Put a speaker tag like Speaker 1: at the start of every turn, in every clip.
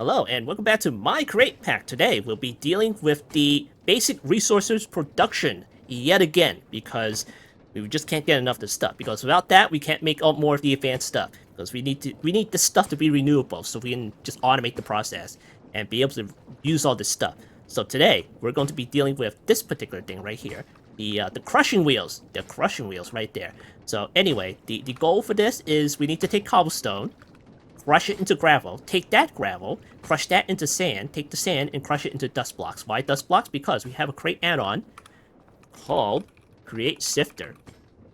Speaker 1: Hello, and welcome back to my Create Pack. Today, we'll be dealing with the basic resources production yet again, because we just can't get enough of this stuff. Because without that, we can't make up more of the advanced stuff. Because we need this stuff to be renewable, so we can just automate the process and be able to use all this stuff. So today, we're going to be dealing with this particular thing right here, the crushing wheels, right there. So anyway, the goal for this is we need to take cobblestone, crush it into gravel, take that gravel, crush that into sand, take the sand, and crush it into dust blocks. Why dust blocks? Because we have a crate add-on called Create Sifter,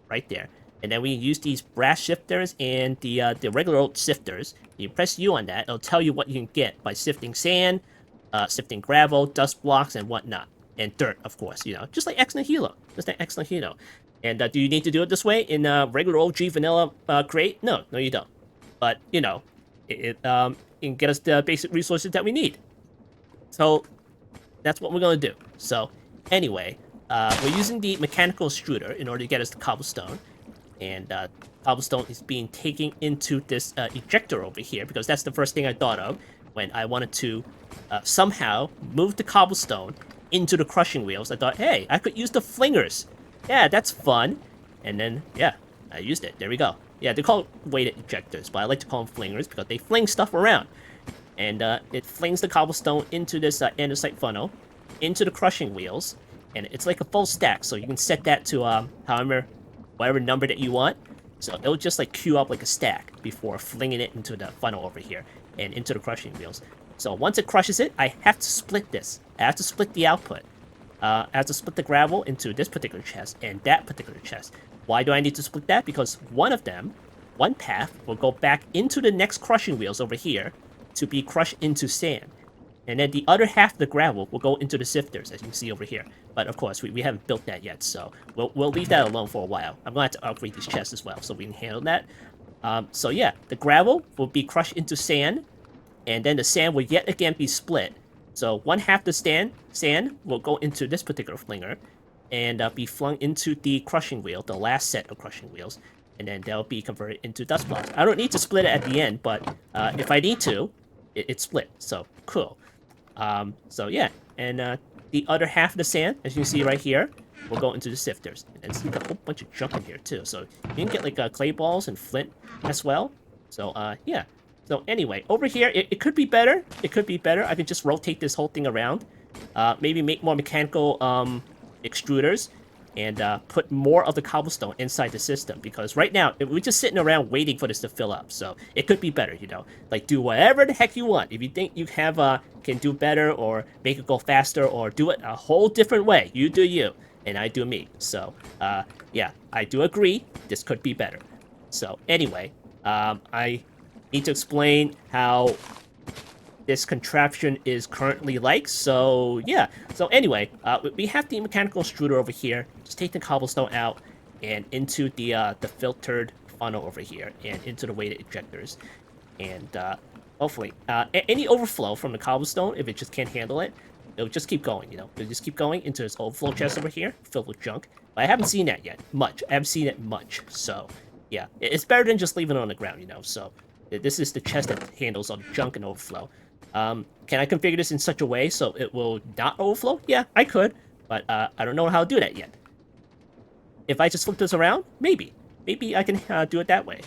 Speaker 1: right there. And then we use these brass shifters and the regular old sifters. You press U on that, it'll tell you what you can get by sifting sand, sifting gravel, dust blocks, and whatnot. And dirt, of course, just like X Nihilo. Just like X Nihilo. And do you need to do it this way in regular old G vanilla crate? No, you don't. But, it can get us the basic resources that we need. So that's what we're going to do. So anyway, we're using the mechanical extruder in order to get us the cobblestone. And cobblestone is being taken into this ejector over here, because that's the first thing I thought of when I wanted to somehow move the cobblestone into the crushing wheels. I thought, hey, I could use the flingers. Yeah, that's fun. And then, yeah, I used it. There we go. Yeah, they're called weighted ejectors, but I like to call them flingers because they fling stuff around. And it flings the cobblestone into this andesite funnel, into the crushing wheels, and it's like a full stack, so you can set that to whatever number that you want. So it'll just like queue up like a stack before flinging it into the funnel over here and into the crushing wheels. So once it crushes it, I have to split this. I have to split the output. I have to split the gravel into this particular chest and that particular chest. Why do I need to split that? Because one path will go back into the next crushing wheels over here to be crushed into sand. And then the other half of the gravel will go into the sifters, as you can see over here. But of course, we haven't built that yet, so we'll leave that alone for a while. I'm going to have to upgrade these chests as well, so we can handle that. So yeah, the gravel will be crushed into sand, and then the sand will yet again be split. So one half the sand will go into this particular flinger, and be flung into the crushing wheel, the last set of crushing wheels, and then they'll be converted into dust blocks. I don't need to split it at the end, but if I need to, it's split. So cool. So yeah, and the other half of the sand, as you can see right here, will go into the sifters. And it's a whole bunch of junk in here too. So you can get like clay balls and flint as well. So yeah. So anyway, over here, it could be better. It could be better. I could just rotate this whole thing around. Maybe make more mechanical extruders and put more of the cobblestone inside the system, because right now we're just sitting around waiting for this to fill up. So it could be better, like do whatever the heck you want. If you think you have can do better or make it go faster or do it a whole different way, you do you and I do me. So yeah, I do agree this could be better. So anyway, I need to explain how this contraption is currently like. So yeah, so anyway, we have the mechanical extruder over here. Just take the cobblestone out and into the filtered funnel over here and into the weighted ejectors, and hopefully any overflow from the cobblestone, if it just can't handle it, it'll just keep going. It'll just keep going into this overflow chest over here filled with junk. But I haven't seen that yet much. I haven't seen it much. So yeah, it's better than just leaving it on the ground. So this is the chest that handles all the junk and overflow. Can I configure this in such a way so it will not overflow? Yeah, I could, but I don't know how to do that yet. If I just flip this around, maybe I can do it that way.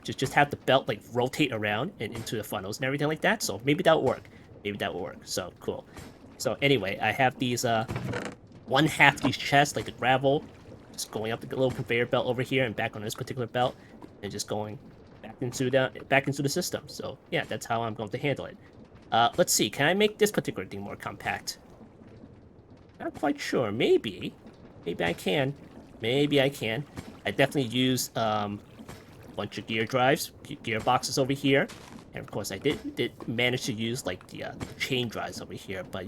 Speaker 1: Just have the belt like rotate around and into the funnels and everything like that. So maybe that will work. So cool. So anyway, I have these one half of these chests, like the gravel, just going up the little conveyor belt over here and back on this particular belt, and just going back into the system. So yeah, that's how I'm going to handle it. Let's see, can I make this particular thing more compact? Not quite sure. Maybe I can. I definitely use a bunch of gear drives, gearboxes over here, and of course I did manage to use like the chain drives over here. But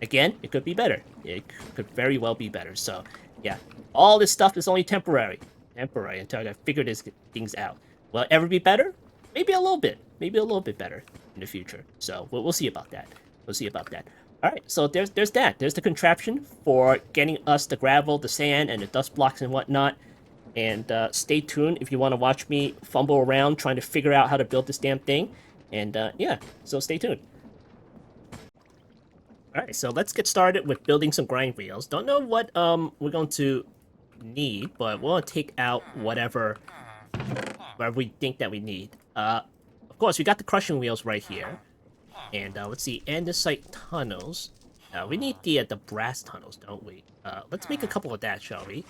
Speaker 1: again, it could be better. It could very well be better. So yeah, all this stuff is only temporary until I figure these things out. Will it ever be better? Maybe a little bit better in the future. So we'll see about that. All right, so there's that. There's the contraption for getting us the gravel, the sand, and the dust blocks and whatnot. And stay tuned if you want to watch me fumble around trying to figure out how to build this damn thing. And yeah, so stay tuned. Alright, so let's get started with building some grind wheels. Don't know what we're going to need, but we'll take out whatever we think that we need. Of course, we got the crushing wheels right here. And let's see, andesite tunnels. We need the brass tunnels, don't we? Let's make a couple of that, shall we?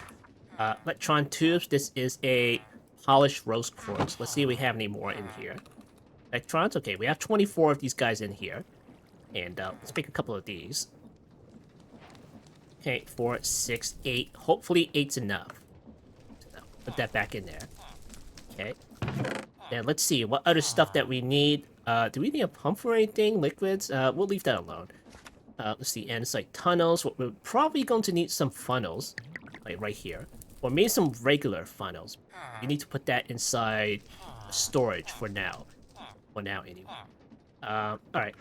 Speaker 1: Electron tubes. This is a polished rose quartz. Let's see if we have any more in here. Electrons. Okay, we have 24 of these guys in here. And let's make a couple of these. Okay, 4, 6, 8. Hopefully 8's enough. So put that back in there. Okay. And let's see, what other stuff that we need? Do we need a pump for anything? Liquids? We'll leave that alone. Let's see, andesite tunnels. We're probably going to need some funnels. Like right here. Or maybe some regular funnels. You need to put that inside storage for now. For now, anyway. Alright.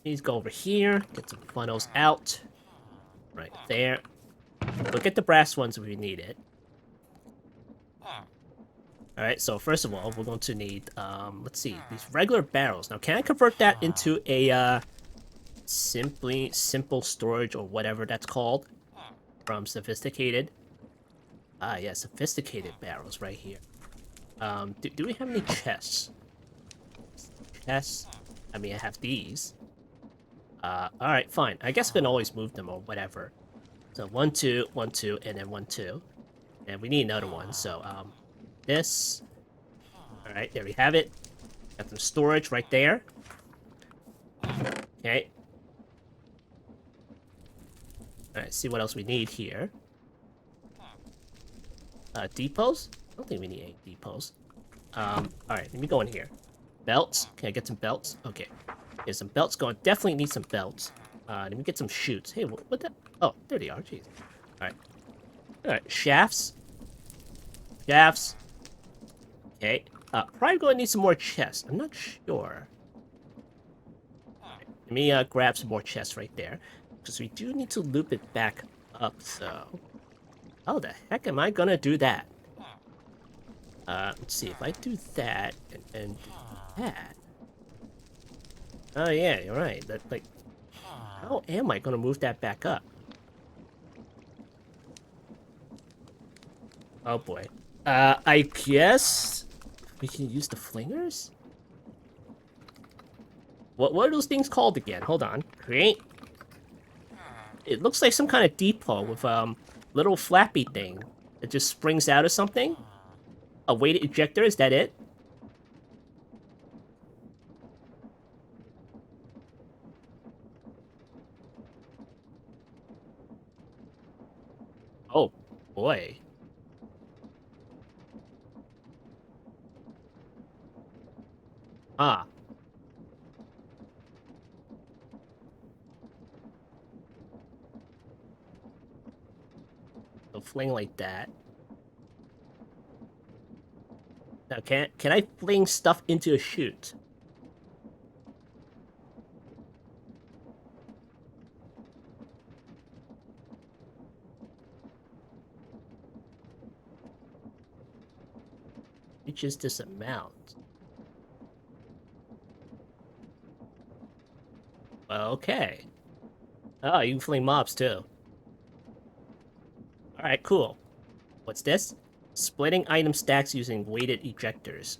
Speaker 1: Let's go over here. Get some funnels out. Right there. We'll get the brass ones if we need it. Alright, so first of all, we're going to need, let's see, these regular barrels. Now, can I convert that into a, simple storage or whatever that's called? From sophisticated? Ah, yeah, sophisticated barrels right here. Do we have any chests? Chests? I mean, I have these. Alright, fine. I guess I can always move them or whatever. So 1, 2, 1, 2, and then 1, 2. And we need another one, so, this. Alright, there we have it. Got some storage right there. Okay. Alright, see what else we need here. Depots? I don't think we need any depots. Alright, let me go in here. Belts? Can I get some belts? Okay. There's some belts going. Definitely need some belts. Let me get some chutes. Hey, what the? Oh, there they are. Jeez. Alright. Alright, shafts. Shafts. Okay. Probably going to need some more chests. I'm not sure. Right, let me grab some more chests right there. Because we do need to loop it back up, so... How the heck am I gonna do that? Let's see. If I do that, and do that... Oh, yeah, you're right. That, like... How am I gonna move that back up? Oh, boy. I guess... We can use the flingers? What are those things called again? Hold on. Create. It looks like some kind of depot with little flappy thing that just springs out of something. A weighted ejector, is that it? Oh boy. Ah. So fling like that. Now can I fling stuff into a chute? Which is this amount? Okay. Oh, you can fling mobs too. Alright, cool. What's this? Splitting item stacks using weighted ejectors.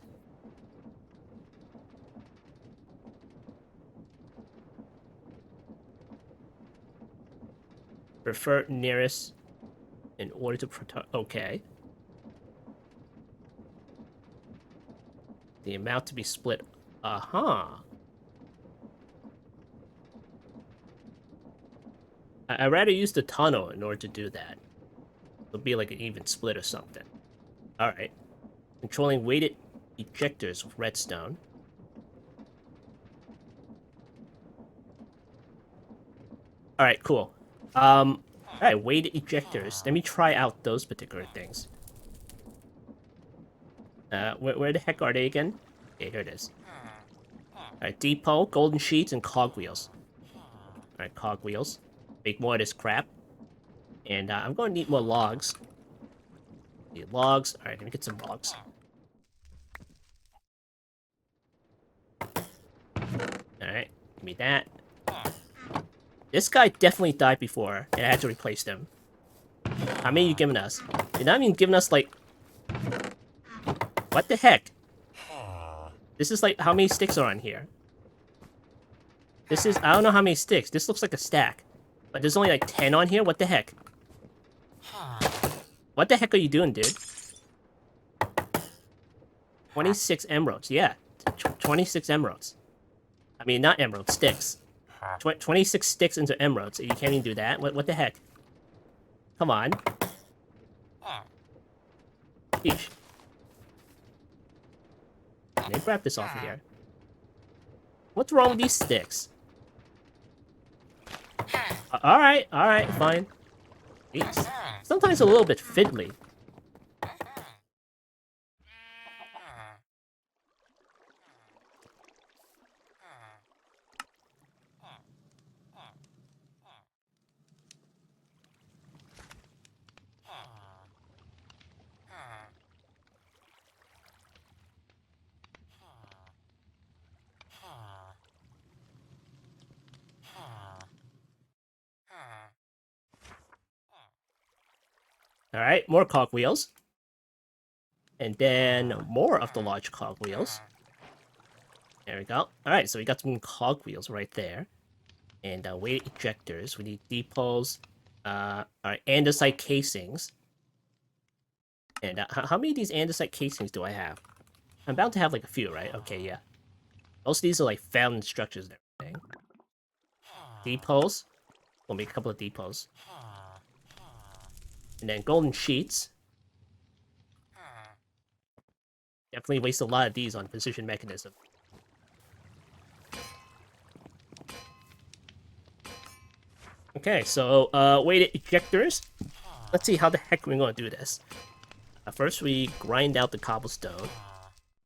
Speaker 1: Prefer nearest in order to protect. Okay. The amount to be split. Uh-huh. I'd rather use the tunnel in order to do that. It'll be like an even split or something. Alright. Controlling weighted ejectors with redstone. Alright, cool. Alright, weighted ejectors. Let me try out those particular things. Where the heck are they again? Okay, here it is. Alright, depot, golden sheets, and cogwheels. Alright, cogwheels. Make more of this crap. And I'm going to need more logs. Need logs. Alright, let me get some logs. Give me that. This guy definitely died before, and I had to replace him. How many are you giving us? You're not even giving us, like... What the heck? This is, like, how many sticks are on here? This is... I don't know how many sticks. This looks like a stack. But there's only, like, 10 on here? What the heck? What the heck are you doing, dude? 26 emeralds. Yeah. 26 emeralds. I mean, not emeralds, sticks. 26 sticks into emeralds. You can't even do that? What the heck? Come on. Sheesh. Let me grab this off of here. What's wrong with these sticks? Alright, fine. Jeez. Sometimes a little bit fiddly. Alright, more cogwheels. And then more of the large cogwheels. There we go. Alright, so we got some cogwheels right there. And weight ejectors. We need depots. Alright, andesite casings. And how many of these andesite casings do I have? I'm bound to have like a few, right? Okay, yeah. Most of these are like found structures and everything. Depots. We'll make a couple of depots. And then golden sheets. Definitely waste a lot of these on precision mechanism. Okay, so weighted ejectors. Let's see how the heck we're gonna do this. First, we grind out the cobblestone,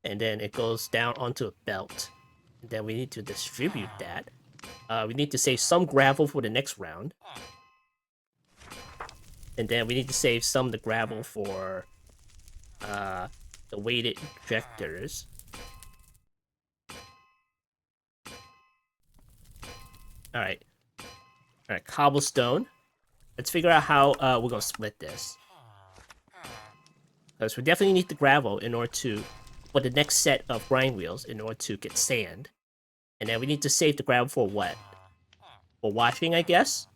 Speaker 1: and then it goes down onto a belt. And then we need to distribute that. We need to save some gravel for the next round. And then we need to save some of the gravel for the weighted ejectors. Alright, cobblestone. Let's figure out how we're gonna split this. Because we definitely need the gravel in order to... for the next set of grind wheels in order to get sand. And then we need to save the gravel for what? For washing, I guess?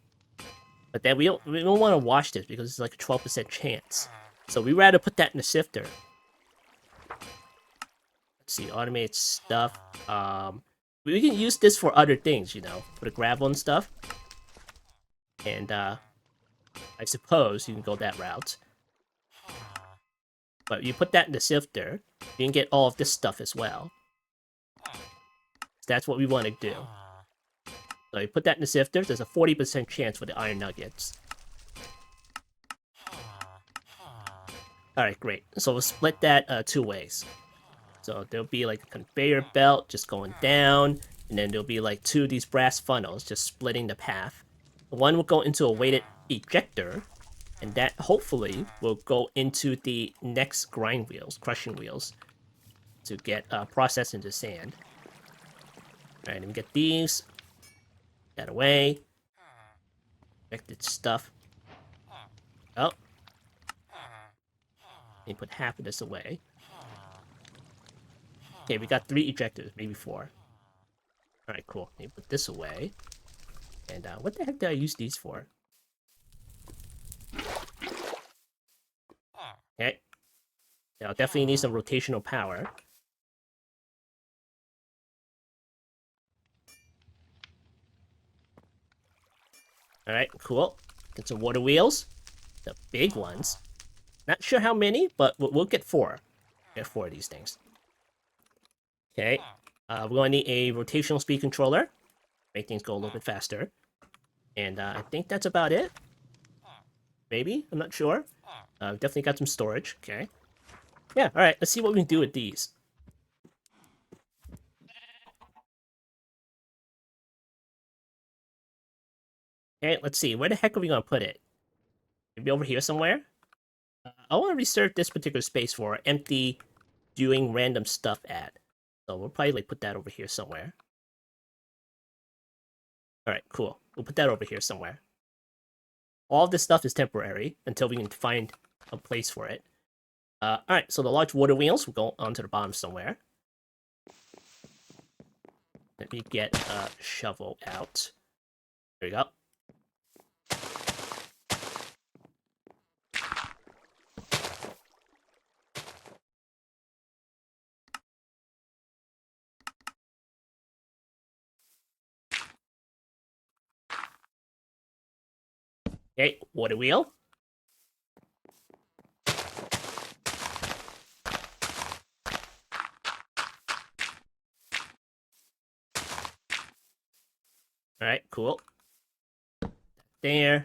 Speaker 1: But then we don't want to wash this because it's like a 12% chance. So we rather put that in the sifter. Let's see, automated stuff. We can use this for other things, you know, for the gravel and stuff. And I suppose you can go that route. But you put that in the sifter, you can get all of this stuff as well. That's what we want to do. So you put that in the sifter, there's a 40% chance for the iron nuggets. Alright, great. So we'll split that 2 ways. So there'll be like a conveyor belt just going down, and then there'll be like 2 of these brass funnels just splitting the path. One will go into a weighted ejector, and that hopefully will go into the next grind wheels, crushing wheels, to get processed into sand. Alright, let me get these. That away. Affected stuff. Oh. Let me put half of this away. Okay, we got 3 ejectors, maybe 4. Alright, cool. Let me put this away. And what the heck did I use these for? Okay. Now, definitely need some rotational power. Alright, cool. Get some water wheels. The big ones. Not sure how many, but we'll get 4. Get 4 of these things. Okay. We're going to need a rotational speed controller. Make things go a little bit faster. And I think that's about it. Maybe? I'm not sure. Definitely got some storage. Okay. Yeah, alright. Let's see what we can do with these. Okay, let's see. Where the heck are we going to put it? Maybe over here somewhere? I want to reserve this particular space for empty doing random stuff at. So we'll probably like put that over here somewhere. Alright, cool. We'll put that over here somewhere. All of this stuff is temporary until we can find a place for it. Alright, so the large water wheels will go onto the bottom somewhere. Let me get a shovel out. There we go. Okay, water wheel. Alright, cool. There.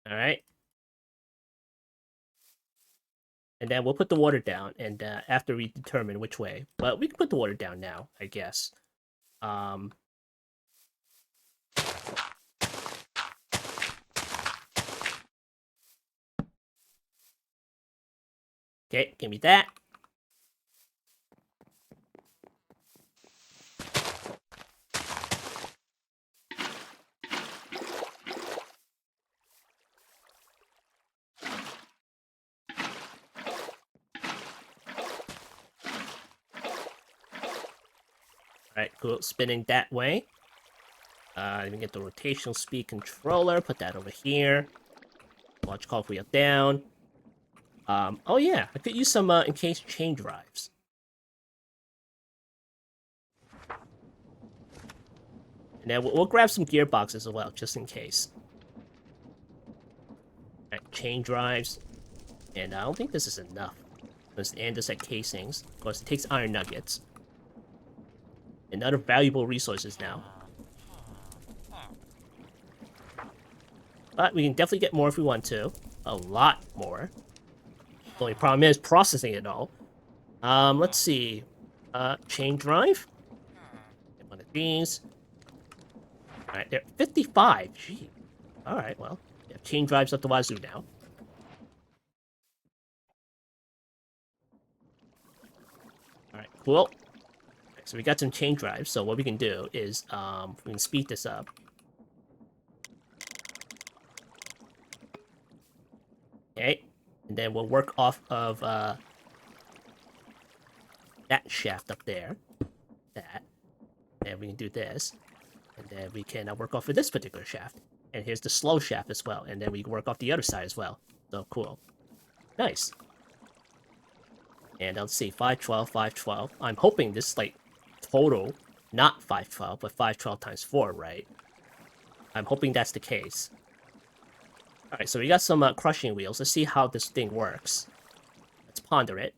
Speaker 1: Alright. And then we'll put the water down, and after we determine which way. But we can put the water down now, I guess. Okay, give me that. Alright, cool. Spinning that way. Let me get the rotational speed controller. Put that over here. Launch call wheel down. Oh yeah, I could use some encased chain drives. And then we'll grab some gearboxes as well, just in case. Alright, chain drives. And I don't think this is enough. Let's andesite casings. Of course, it takes iron nuggets. And other valuable resources now. But we can definitely get more if we want to. A lot more. The only problem is processing it all. Let's see. Chain drive. Get one of these. Alright, they're 55. Gee. Alright, well. Yeah, chain drives up the wazoo now. Alright, cool. So we got some chain drives, so what we can do is we can speed this up. Okay, and then we'll work off of that shaft up there. That. And we can do this. And then we can work off of this particular shaft. And here's the slow shaft as well. And then we can work off the other side as well. So cool. Nice. And let's see, 512, 512. I'm hoping this like total, not 512, but 512 times 4, right? I'm hoping that's the case. Alright, so we got some crushing wheels. Let's see how this thing works. Let's ponder it.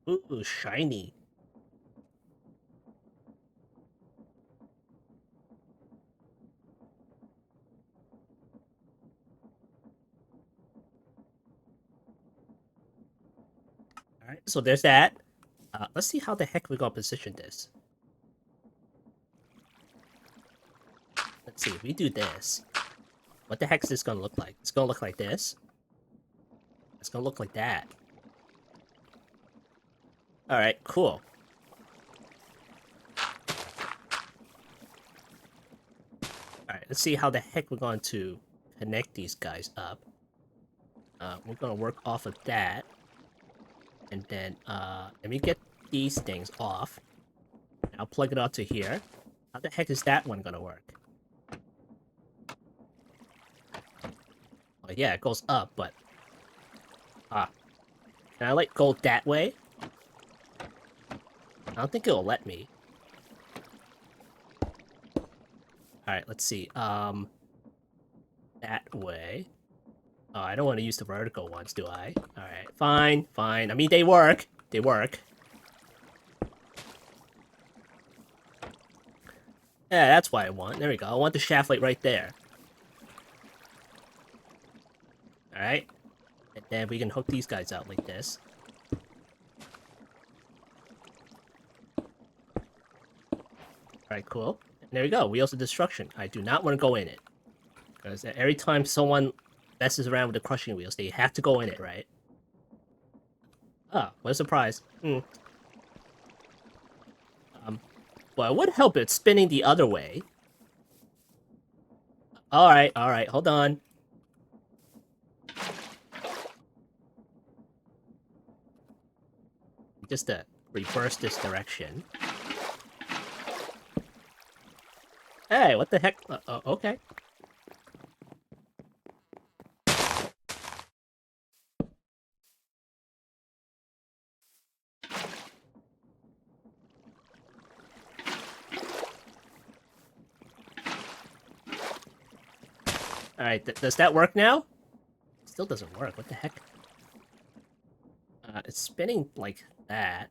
Speaker 1: Ooh, shiny. Alright, so there's that. Let's see how the heck we're gonna position this. Let's see, if we do this, what the heck is this gonna look like? It's gonna look like this. It's gonna look like that. Alright, cool. Alright, let's see how the heck we're going to connect these guys up. We're gonna work off of that. And then, let me get these things off. I'll plug it onto here. How the heck is that one gonna work? Oh yeah, it goes up, but... can I, like, go that way? I don't think it'll let me. Alright, let's see. That way. Oh, I don't want to use the vertical ones, do I? Alright, fine, fine. I mean, they work. They work. Yeah, that's what I want. There we go. I want the shaft like right there. Alright. And then we can hook these guys out like this. Alright, cool. And there we go. Wheels of Destruction. I do not want to go in it. Because every time someone messes around with the crushing wheels, they have to go in it, right? Ah, what a surprise. Well, it would help it spinning the other way. Alright, hold on. Just to reverse this direction. Hey, what the heck? Okay. Alright, does that work now? Still doesn't work. What the heck? It's spinning like that.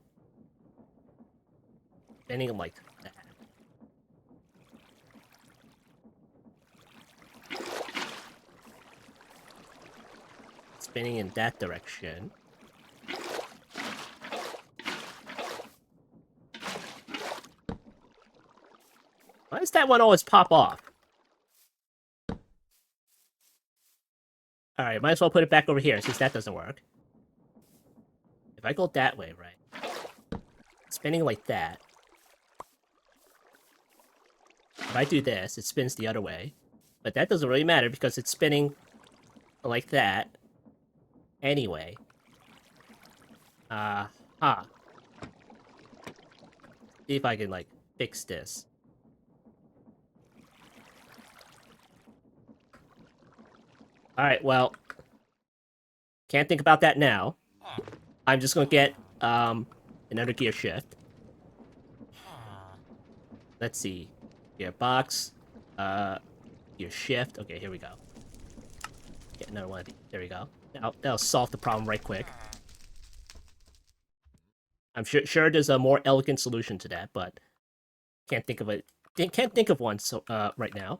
Speaker 1: Spinning like that. Spinning in that direction. Why does that one always pop off? Alright, might as well put it back over here since that doesn't work. If I go that way, right? Spinning like that. If I do this, it spins the other way. But that doesn't really matter because it's spinning like that anyway. See if I can, like, fix this. Alright, well, can't think about that now. I'm just gonna get, another gear shift. Let's see. Gearbox. Gear shift. Okay, here we go. Get another one of these. There we go. That'll solve the problem right quick. I'm sure there's a more elegant solution to that, but can't think of it. Can't think of one so right now.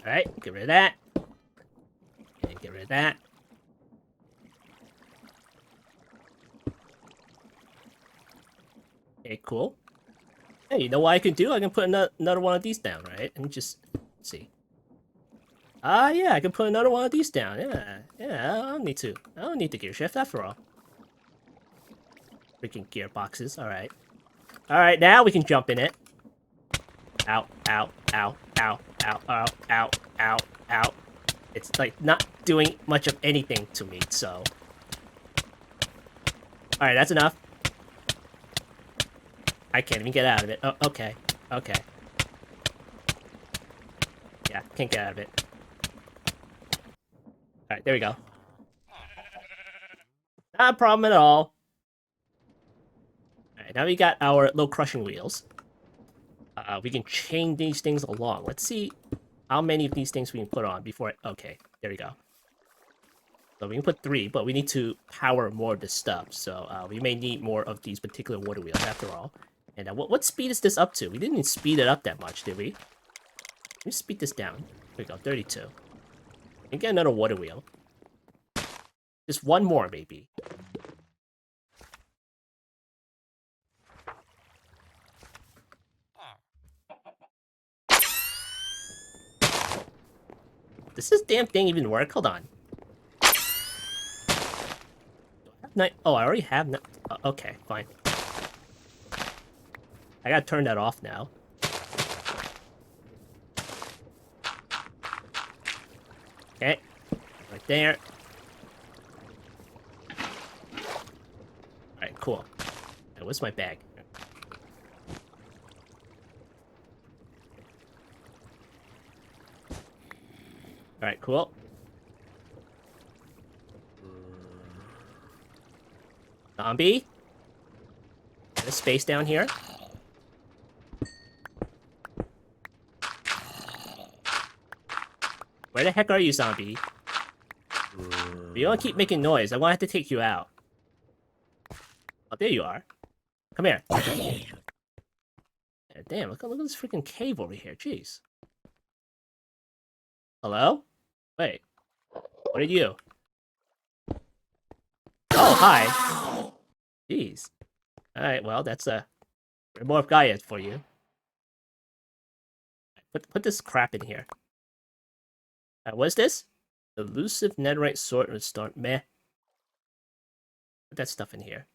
Speaker 1: Alright, get rid of that. And get rid of that. Okay, cool. Hey, you know what I can do? I can put another one of these down, right? And just see. Yeah, I can put another one of these down. Yeah, I don't need to. I don't need the gear shift after all. Freaking gearboxes, alright. Alright, now we can jump in it. Ow, ow, ow, ow, ow, ow, ow, ow, ow. It's like not doing much of anything to me, so. Alright, that's enough. I can't even get out of it. Oh, okay. Okay. Yeah, can't get out of it. Alright, there we go. Not a problem at all. Alright, now we got our low crushing wheels. We can chain these things along. Let's see how many of these things we can put on before okay, there we go. So we can put 3, but we need to power more of this stuff. So we may need more of these particular water wheels after all. And what speed is this up to? We didn't even speed it up that much, did we? Let me speed this down. There we go, 32. We can get another water wheel. Just one more, maybe. Does this damn thing even work? Hold on. Oh, I already have okay, fine. I gotta turn that off now. Okay. Right there. Alright, cool. Right, what's my bag? Alright, cool. Zombie. Get a space down here. Where the heck are you, zombie? If you don't keep making noise, I'm gonna have to take you out. Oh, there you are. Come here. Yeah, damn, look at this freaking cave over here. Jeez. Hello? Wait. What are you? Oh, hi. Jeez. Alright, well, that's a more of Gaia for you. Put this crap in here. What is this? Elusive netherite sword and start. Meh. Put that stuff in here.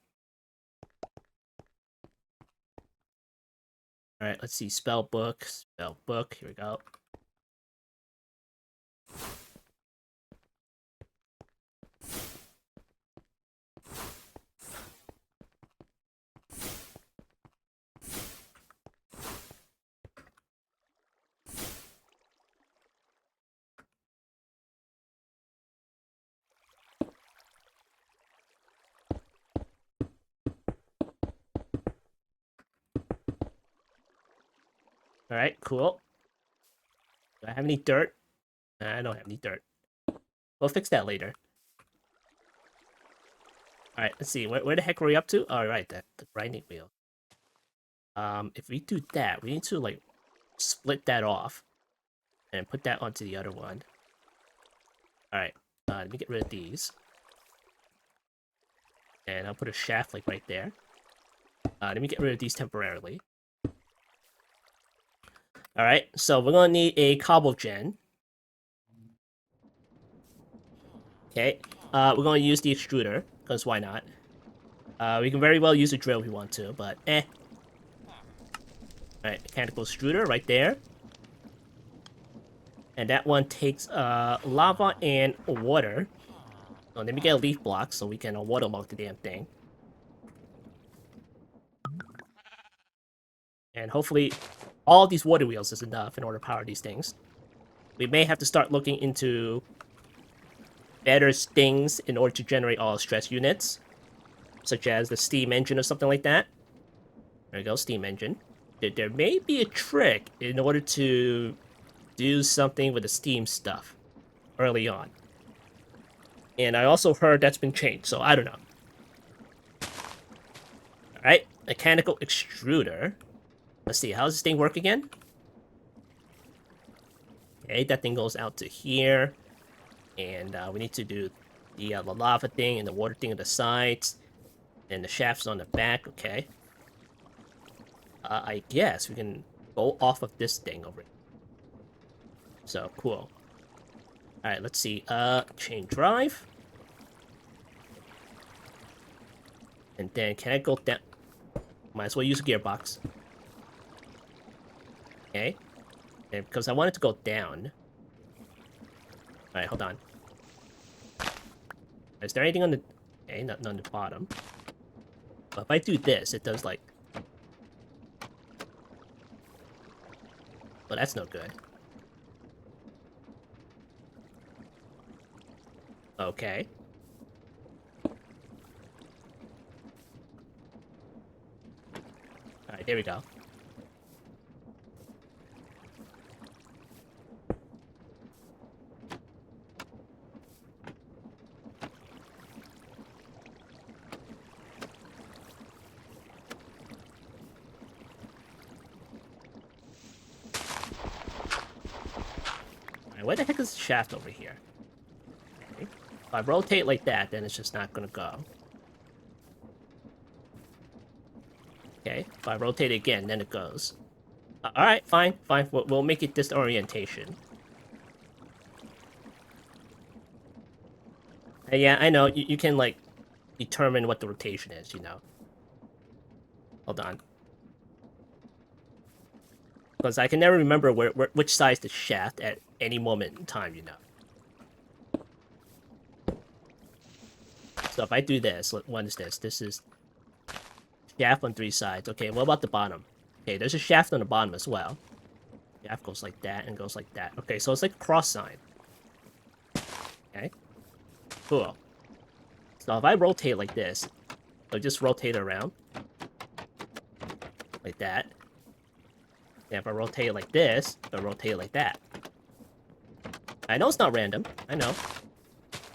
Speaker 1: Alright, let's see. Spell book. Spell book. Here we go. Alright, cool. Do I have any dirt? Nah, I don't have any dirt. We'll fix that later. Alright, let's see. Where the heck were we up to? Oh, right, the grinding wheel. If we do that, we need to, like, split that off. And put that onto the other one. Alright, let me get rid of these. And I'll put a shaft, like, right there. Let me get rid of these temporarily. Alright, so we're gonna need a cobble gen. Okay, we're gonna use the extruder, because why not? We can very well use a drill if we want to, but eh. Alright, mechanical extruder right there. And that one takes lava and water. So let me get a leaf block so we can watermark the damn thing. And hopefully all these water wheels is enough in order to power these things. We may have to start looking into better things in order to generate all stress units, such as the steam engine or something like that. There we go, steam engine. There may be a trick in order to do something with the steam stuff early on. And I also heard that's been changed, so I don't know. Alright, mechanical extruder. Let's see, how does this thing work again? Okay, that thing goes out to here. And we need to do the lava thing and the water thing on the sides. And the shafts on the back, okay. I guess we can go off of this thing over here. So, cool. Alright, let's see. Chain drive. And then, can I go down? Might as well use a gearbox. Okay. And because I want it to go down. Alright, hold on. Is there anything on the... Okay, nothing on the bottom. But if I do this, it does like... Well, that's no good. Okay. Alright, there we go. Alright, where the heck is the shaft over here? Okay. If I rotate like that, then it's just not gonna go. Okay, if I rotate it again, then it goes. Alright, fine. We'll make it this orientation. Yeah, I know, you can, like, determine what the rotation is, you know. Hold on. Because I can never remember which side's the shaft at any moment in time, you know. So if I do this, what is this? This is shaft on 3 sides. Okay, what about the bottom? Okay, there's a shaft on the bottom as well. Shaft goes like that and goes like that. Okay, so it's like a cross sign. Okay. Cool. So if I rotate like this, So just rotate it around. Like that. And if I rotate it like this, I'll rotate it like that. I know it's not random. I know.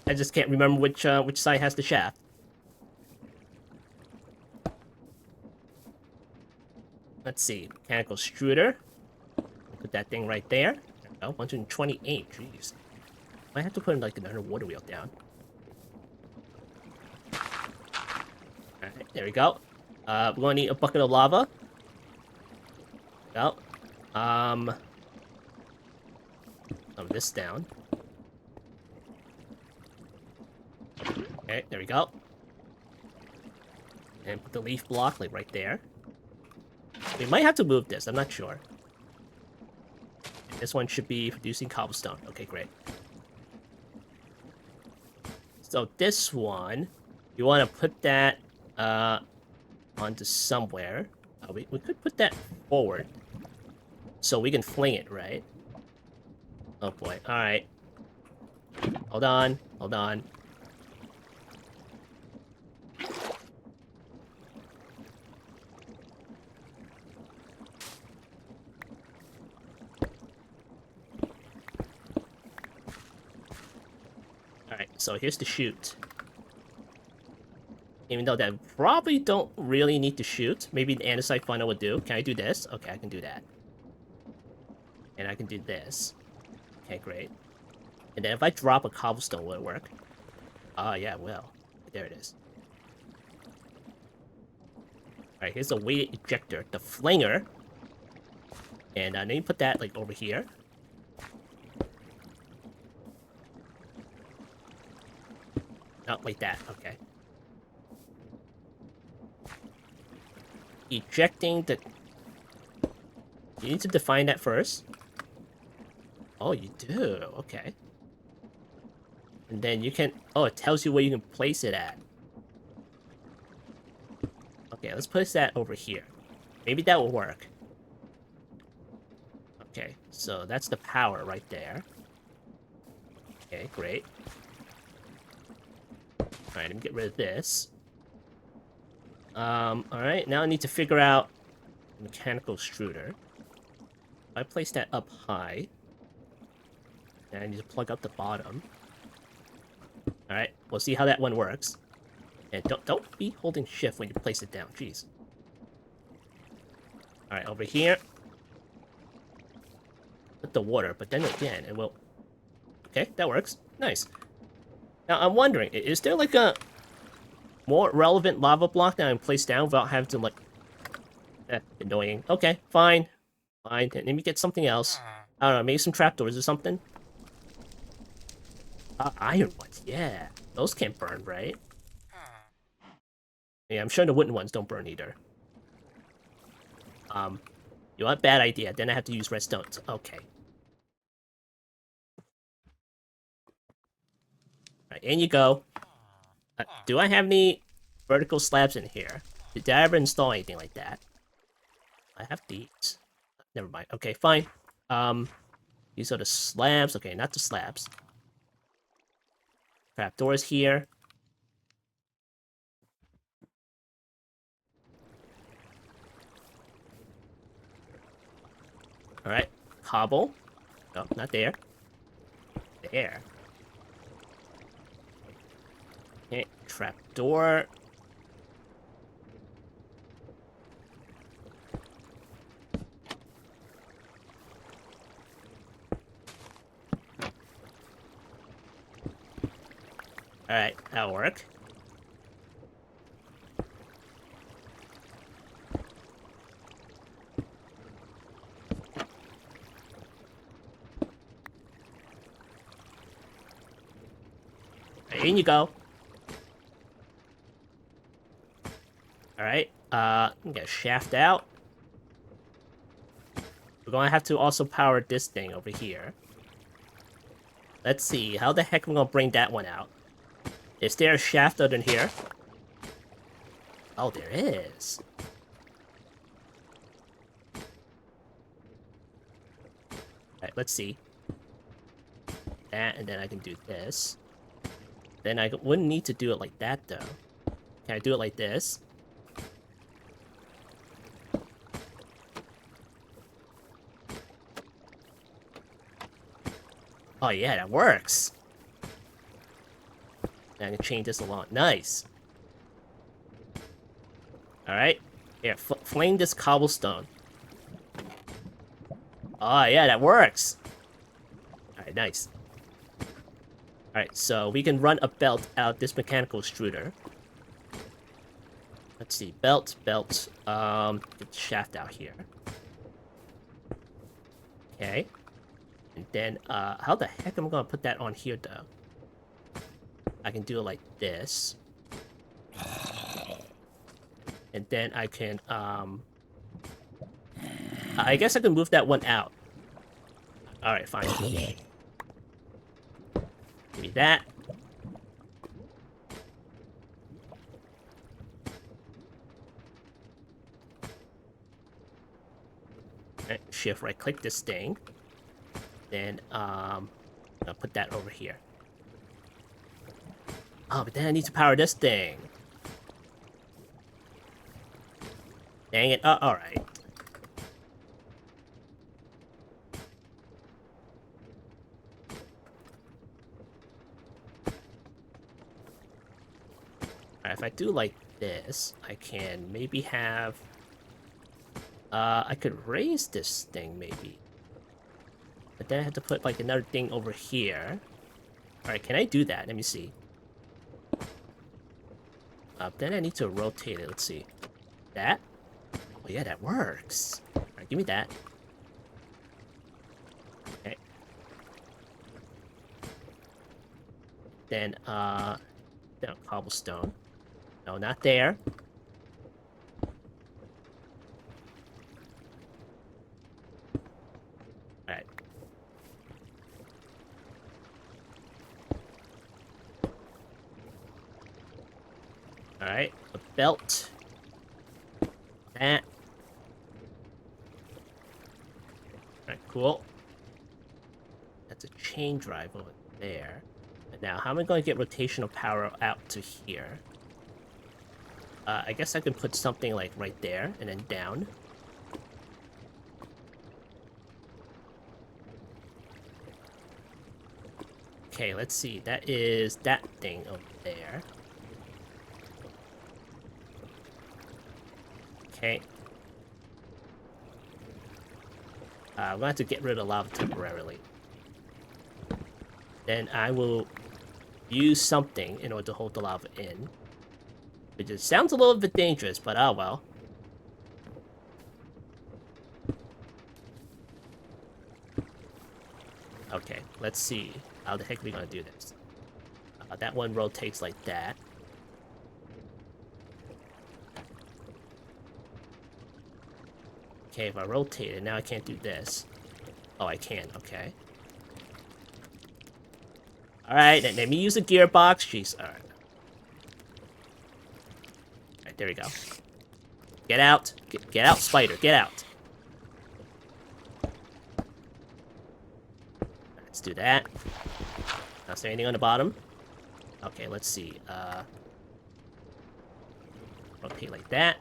Speaker 1: I just can't remember which side has the shaft. Let's see. Mechanical extruder. Put that thing right there. There we go. 128. Jeez. I have to put like another water wheel down. Alright, there we go. We're gonna need a bucket of lava. Go. Dump this down. Okay, there we go. And put the leaf block like right there. We might have to move this, I'm not sure. This one should be producing cobblestone. Okay, great. So this one, you want to put that onto somewhere. We could put that forward. So we can fling it, right? Oh boy, alright. Hold on, hold on. Alright, so here's the chute. Even though that probably don't really need to shoot. Maybe the andesite funnel would do. Can I do this? Okay, I can do that. And I can do this. Okay, great. And then if I drop a cobblestone, will it work? Oh, yeah, it will. There it is. Alright, here's the weighted ejector. The flinger. And then you put that, like, over here. Not like that. Okay. Ejecting the... You need to define that first. Oh, you do. Okay. And then you can... Oh, it tells you where you can place it at. Okay, let's place that over here. Maybe that will work. Okay, so that's the power right there. Okay, great. Alright, let me get rid of this. Alright, now I need to figure out mechanical extruder. I place that up high. And I need to plug up the bottom. Alright, we'll see how that one works. And don't be holding shift when you place it down, jeez. Alright, over here. Put the water, but then again, it will... Okay, that works. Nice. Now, I'm wondering, is there like a more relevant lava block that I can place down without having to, like... annoying. Okay, fine. Fine, let me get something else. I don't know, maybe some trapdoors or something? Iron ones, yeah. Those can't burn, right? Yeah, I'm sure the wooden ones don't burn either. You want bad idea, then I have to use redstone. Okay. Alright, in you go. Do I have any vertical slabs in here? Did I ever install anything like that? I have these. Never mind. Okay, fine. These are the slabs. Okay, not the slabs. Trapdoors here. Alright. Cobble. No, not there. There. Okay, trapdoor. Alright, that'll work. In you go. Alright, get a shaft out. We're gonna have to also power this thing over here. Let's see, how the heck am I gonna bring that one out? Is there a shaft other than here? Oh, there is. Alright, let's see. That, and then I can do this. Then I wouldn't need to do it like that, though. Can I do it like this? Oh yeah, that works. And I can change this along. Nice. Alright. Here, flame this cobblestone. Oh yeah, that works. Alright, nice. Alright, so we can run a belt out this mechanical extruder. Let's see, belt. Get the shaft out here. Okay. And then, how the heck am I gonna put that on here, though? I can do it like this. And then I can, I guess I can move that one out. Alright, fine. Give me that. Right, shift right click this thing. Then, I'll put that over here. Oh, but then I need to power this thing. Dang it. Oh, alright. Alright, if I do like this, I can maybe have... I could raise this thing, maybe. But then I have to put, like, another thing over here. Alright, can I do that? Let me see. Then I need to rotate it. Let's see. That? Oh, yeah, that works. Alright, give me that. Okay. Then, cobblestone. No, not there. Alright. Alright, a belt. That. Alright, cool. That's a chain drive over there. And now, how am I going to get rotational power out to here? I guess I can put something like right there, and then down. Okay, let's see. That is that thing over there. Okay. I'm going to have to get rid of lava temporarily. Then I will use something in order to hold the lava in. Which just sounds a little bit dangerous, but oh well. Okay, let's see. How the heck are we gonna do this? That one rotates like that. Okay, if I rotate it, now I can't do this. Oh, I can, okay. Alright, then let me use a gearbox. Jeez, alright. Alright, there we go. Get out. Get out, spider. Get out. Let's do that. Now, is there anything on the bottom? Okay, let's see. Rotate like that.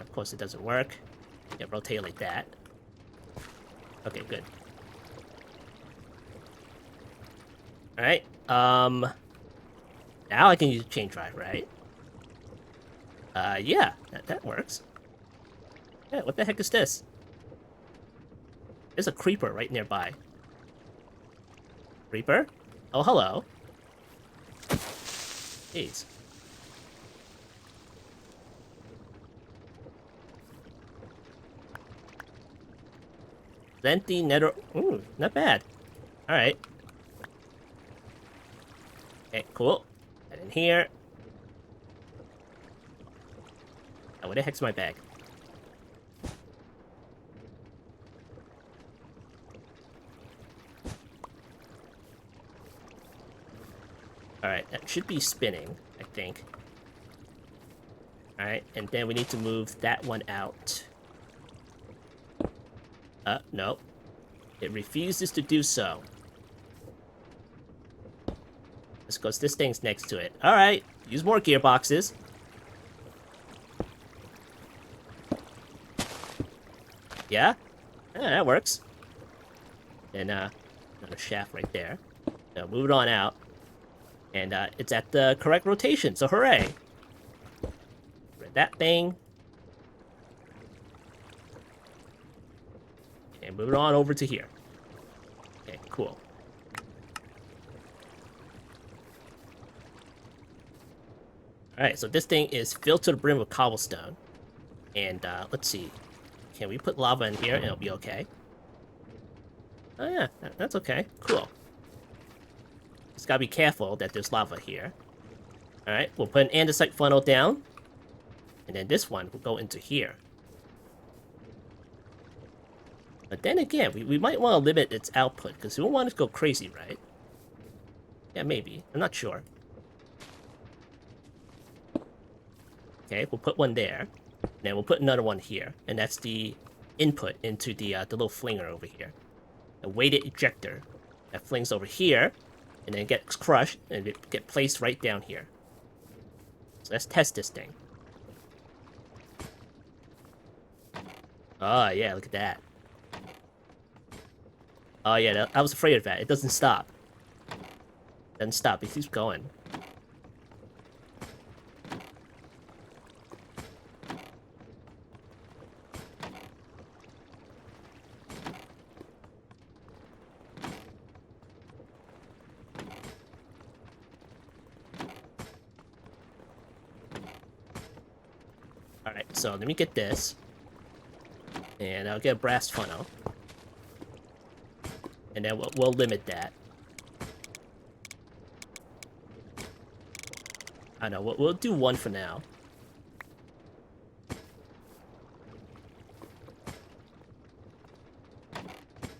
Speaker 1: Of course, it doesn't work. Yeah, rotate like that. Okay, good. Alright, now I can use chain drive, right? Yeah, that works. Yeah, what the heck is this? There's a creeper right nearby. Creeper? Oh, hello. Jeez. Plenty nether... Ooh, not bad. Alright. Okay, cool. And in here... Oh, where the heck's my bag? Alright, that should be spinning, I think. Alright, and then we need to move that one out. No. It refuses to do so. That's because this thing's next to it. Alright, use more gearboxes. Yeah? Yeah, that works. And, another shaft right there. So move it on out. And, it's at the correct rotation, so hooray! Rid that thing. And move it on over to here. Okay, cool. Alright, so this thing is filled to the brim with cobblestone. And, let's see. Can we put lava in here and it'll be okay? Oh yeah, that's okay. Cool. Just gotta be careful that there's lava here. Alright, we'll put an andesite funnel down. And then this one will go into here. But then again, we might want to limit its output, because we don't want it to go crazy, right? Yeah, maybe. I'm not sure. Okay, we'll put one there. And then we'll put another one here. And that's the input into the little flinger over here. A weighted ejector that flings over here, and then gets crushed, and it get placed right down here. So let's test this thing. Oh, yeah, look at that. Oh, yeah, I was afraid of that. It doesn't stop. It doesn't stop. It keeps going. Alright, so let me get this. And I'll get a brass funnel. And then we'll limit that. I know, we'll do one for now.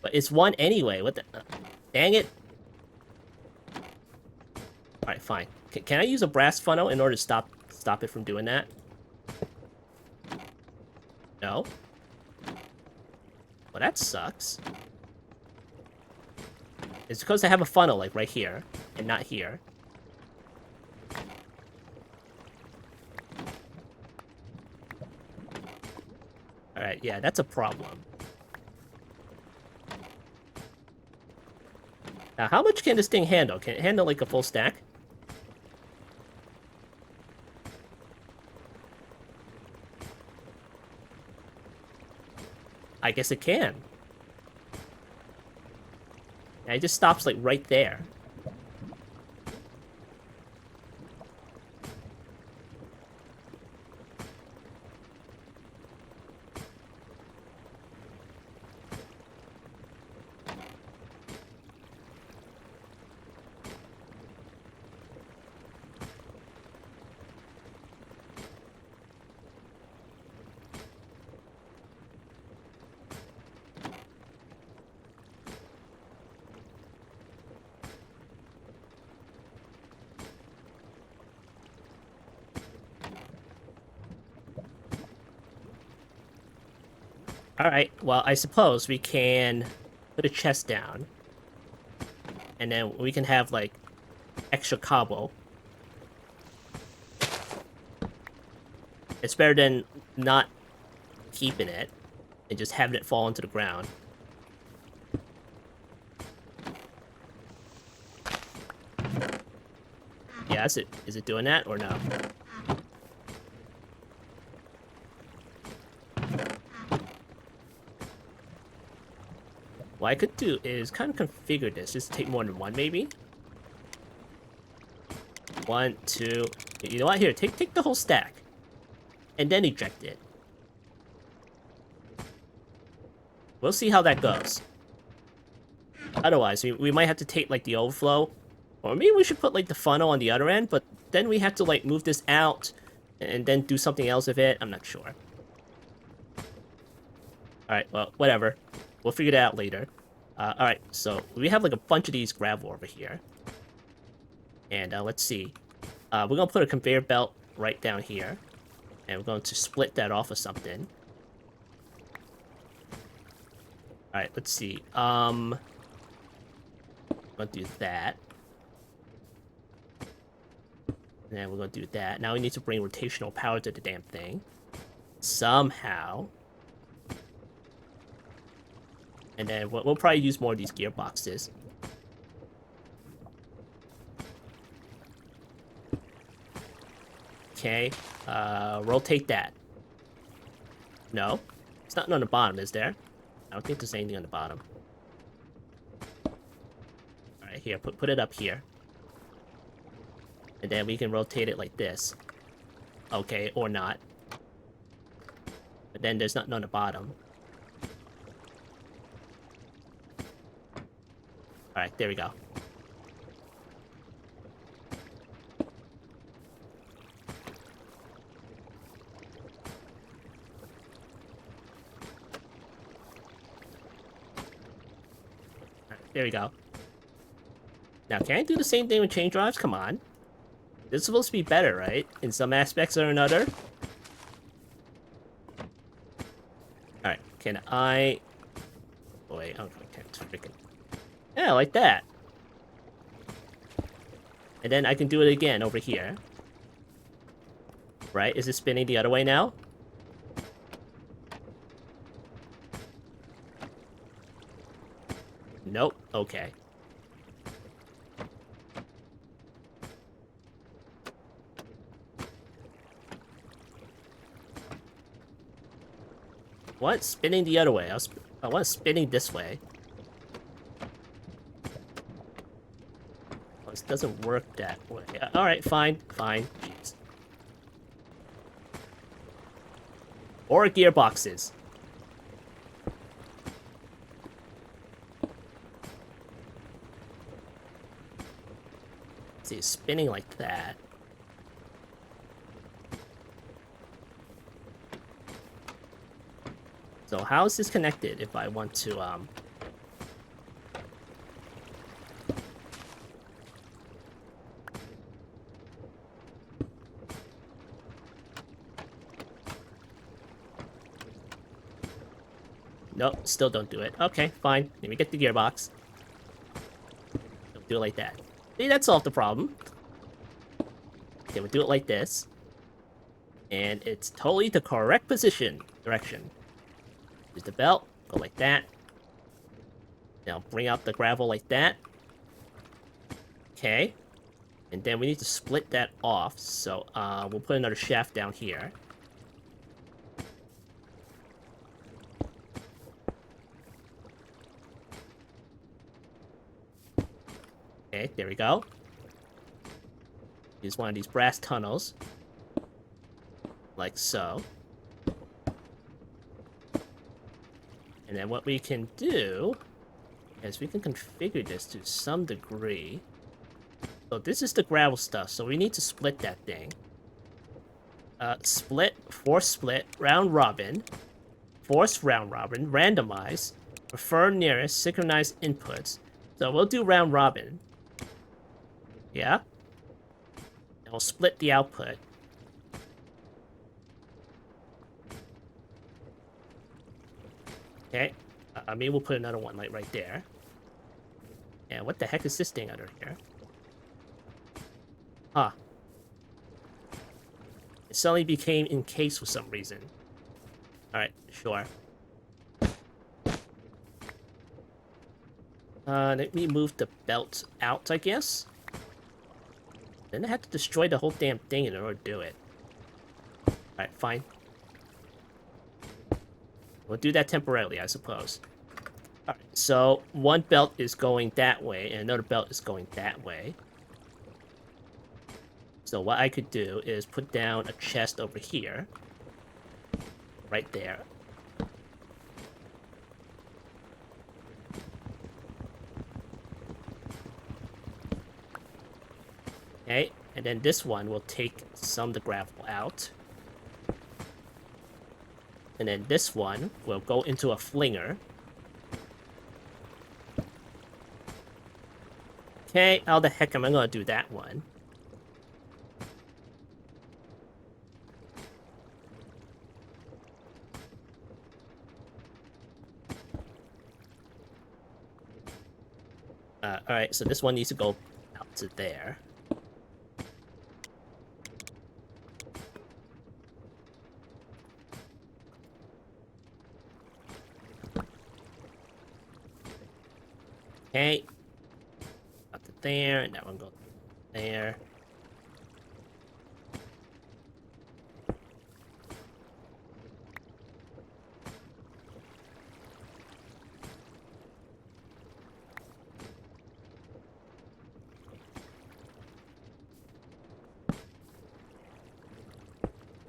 Speaker 1: But it's one anyway, what the... dang it! Alright, fine. Can I use a brass funnel in order to stop it from doing that? No? Well, that sucks. It's because I have a funnel, like, right here, and not here. Alright, yeah, that's a problem. Now, how much can this thing handle? Can it handle, like, a full stack? I guess it can. And it just stops, like, right there. Alright, well, I suppose we can put a chest down. And then we can have, like, extra cobble. It's better than not keeping it and just having it fall into the ground. Yeah, is it doing that or no? What I could do is kind of configure this, just take more than one, maybe? 1, 2... You know what? Here, take the whole stack. And then eject it. We'll see how that goes. Otherwise, we might have to take, like, the overflow. Or maybe we should put, like, the funnel on the other end, but then we have to, like, move this out and then do something else with it. I'm not sure. Alright, well, whatever. We'll figure that out later. Alright, so we have, like, a bunch of these gravel over here. And, let's see. We're gonna put a conveyor belt right down here. And we're going to split that off of something. Alright, let's see. I'm gonna do that. And then we're gonna do that. Now we need to bring rotational power to the damn thing. Somehow. And then we'll probably use more of these gearboxes. Okay, rotate that. No, it's not on the bottom, is there? I don't think there's anything on the bottom. All right, here, put it up here. And then we can rotate it like this. Okay, or not. But then there's nothing on the bottom. Alright, there we go. There we go. Now, can I do the same thing with chain drives? Come on. This is supposed to be better, right? In some aspects or another. Alright, can I... Oh, wait, okay, freaking... Yeah, like that. And then I can do it again over here. Right? Is it spinning the other way now? Nope. Okay. What? Spinning the other way. I want spinning this way. Well, this doesn't work that way. Alright, fine. Fine. Jeez. Or gearboxes. See, it's spinning like that. So how is this connected if I want to, Nope, still don't do it. Okay, fine. Let me get the gearbox. Don't do it like that. See, that solved the problem. Okay, we'll do it like this. And it's totally the correct direction. Use the belt, go like that. Now bring out the gravel like that. Okay. And then we need to split that off, so we'll put another shaft down here. Okay, there we go. Use one of these brass tunnels. Like so. And then what we can do is we can configure this to some degree. So this is the gravel stuff, so we need to split that thing. Force split, round robin, force round robin, randomize, prefer nearest, synchronize inputs. So we'll do round robin. Yeah? And we'll split the output. Okay, maybe we'll put another one like right there. And what the heck is this thing under here? Huh. It suddenly became encased for some reason. Alright, sure. Let me move the belt out, I guess. Then I have to destroy the whole damn thing in order to do it. Alright, fine. We'll do that temporarily, I suppose. Alright, so one belt is going that way, and another belt is going that way. So what I could do is put down a chest over here. Right there. Okay, and then this one will take some of the gravel out. And then this one will go into a flinger. Okay, how the heck am I gonna do that one? Alright, so this one needs to go out to there. Okay. Got it there, and that one goes there.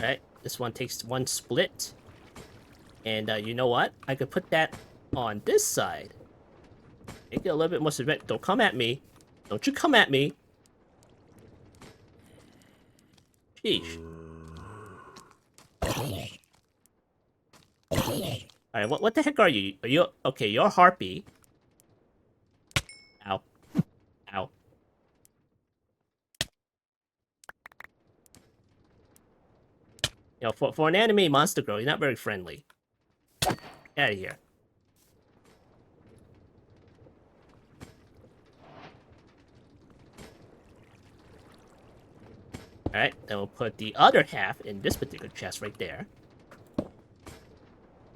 Speaker 1: Alright, this one takes one split. And you know what? I could put that on this side. Make it a little bit more symmetric. Don't come at me. Don't you come at me. Sheesh. Alright, what the heck are you? Are you... Okay, you're a harpy. Ow. Ow. You know, for an anime monster girl, you're not very friendly. Get out of here. Alright, then we'll put the other half in this particular chest right there.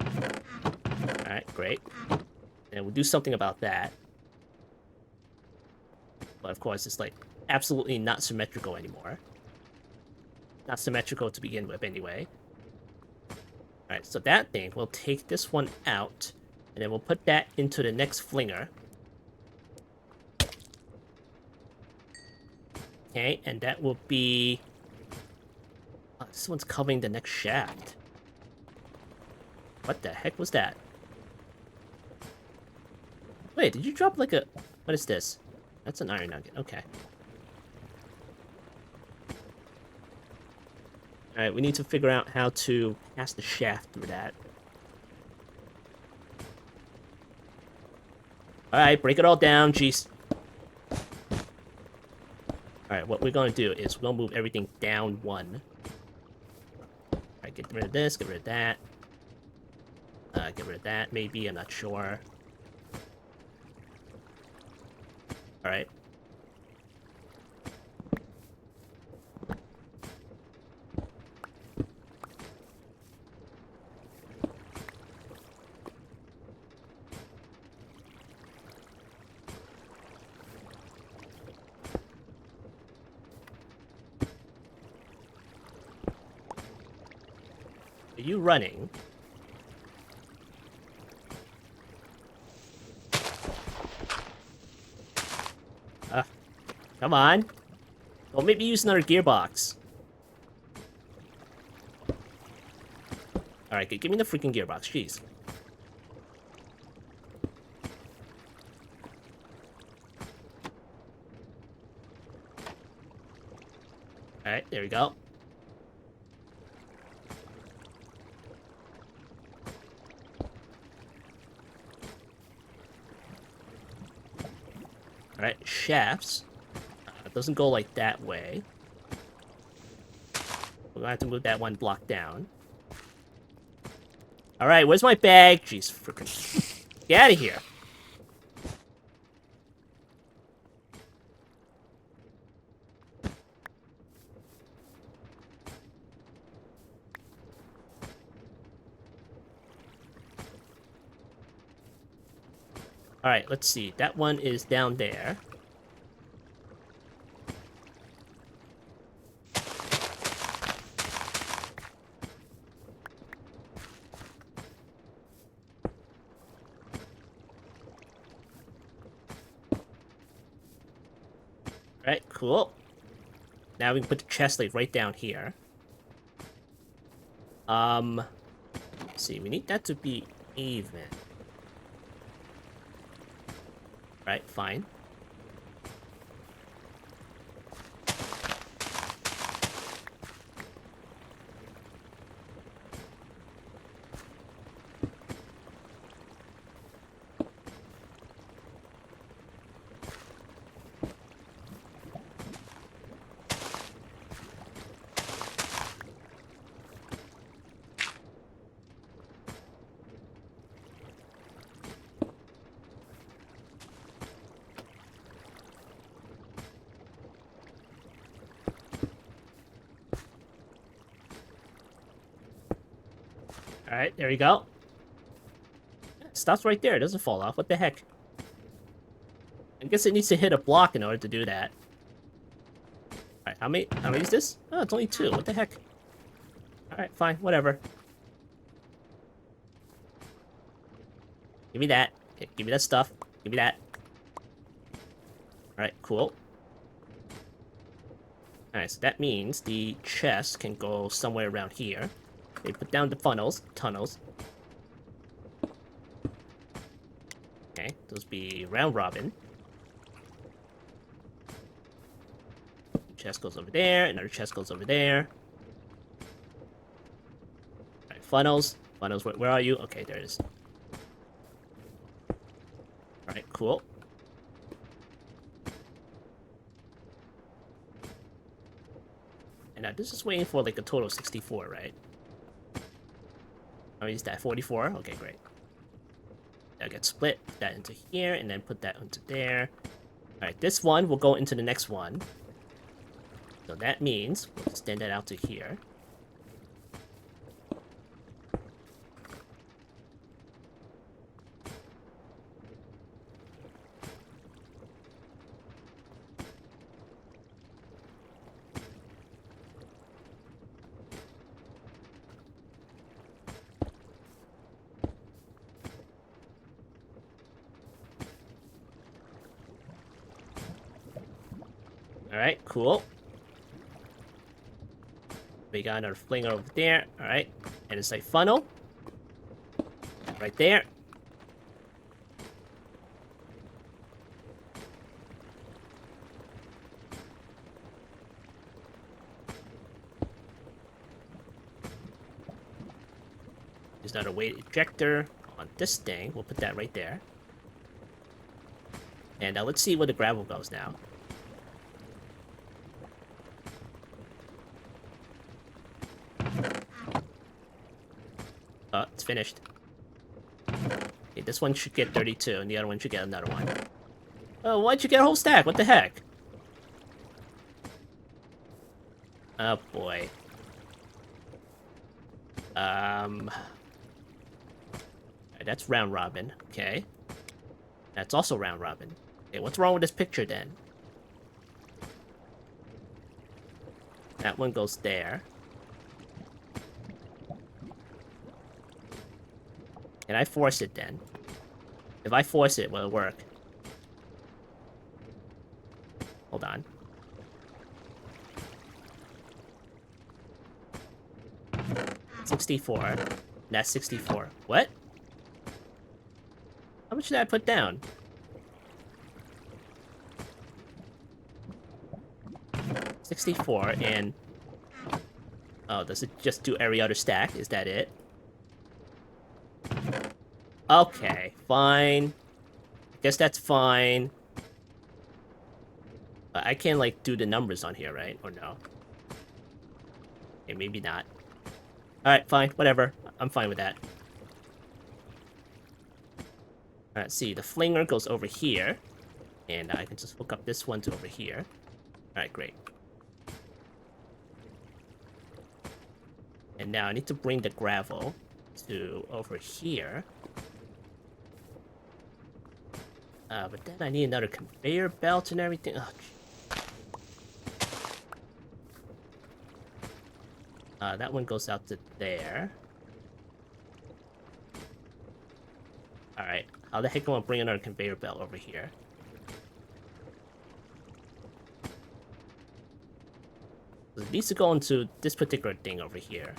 Speaker 1: Alright, great. And we'll do something about that. But of course, it's like absolutely not symmetrical anymore. Not symmetrical to begin with, anyway. Alright, so that thing, we'll take this one out, and then we'll put that into the next flinger. Okay, and that will be... Oh, this one's covering the next shaft. What the heck was that? Wait, did you drop like a... What is this? That's an iron nugget, okay. Alright, we need to figure out how to pass the shaft through that. Alright, break it all down, jeez. Alright, what we're gonna do is we're gonna move everything down one. Alright, get rid of this, get rid of that. Get rid of that, maybe, I'm not sure. Alright. Are you running? Come on. Don't make me use another gearbox. Alright, give me the freaking gearbox, jeez. Alright, there we go. Alright, shafts. It doesn't go like that way. We're gonna have to move that one block down. Alright, where's my bag? Jeez, freaking. Get out of here. Alright, let's see. That one is down there. Alright, cool. Now we can put the chest like right down here. Let's see, we need that to be even. Right, fine. Alright, there we go. It stops right there. It doesn't fall off. What the heck? I guess it needs to hit a block in order to do that. Alright, how many is this? Oh, it's only 2. What the heck? Alright, fine, whatever. Give me that. Okay, give me that stuff. Give me that. Alright, cool. Alright, so that means the chest can go somewhere around here. They put down the tunnels. Okay, those be round robin. Chest goes over there, another chest goes over there. Alright, funnels. Funnels, where are you? Okay, there it is. Alright, cool. And now this is waiting for like a total of 64, right? Oh, is that 44? Okay, great. That'll get split, put that into here, and then put that into there. Alright, this one will go into the next one. So that means we'll extend that out to here. Alright, cool. We got another flinger over there. Alright. And it's a funnel. Right there. There's another weight ejector on this thing. We'll put that right there. And let's see where the gravel goes now. Oh, it's finished. Okay, this one should get 32, and the other one should get another one. Oh, why'd you get a whole stack? What the heck? Oh, boy. That's round robin. Okay. That's also round robin. Okay, what's wrong with this picture, then? That one goes there. Can I force it, then? If I force it, will it work? Hold on. $64. That's 64. What? How much did I put down? $64 and... Oh, does it just do every other stack? Is that it? Okay, fine. Guess that's fine. I can't, like, do the numbers on here, right? Or no? Okay, maybe not. Alright, fine, whatever. I'm fine with that. Alright, see, the flinger goes over here. And I can just hook up this one to over here. Alright, great. And now I need to bring the gravel to over here. But then I need another conveyor belt and everything. Oh, that one goes out to there. Alright, how the heck do I bring another conveyor belt over here? It needs to go into this particular thing over here.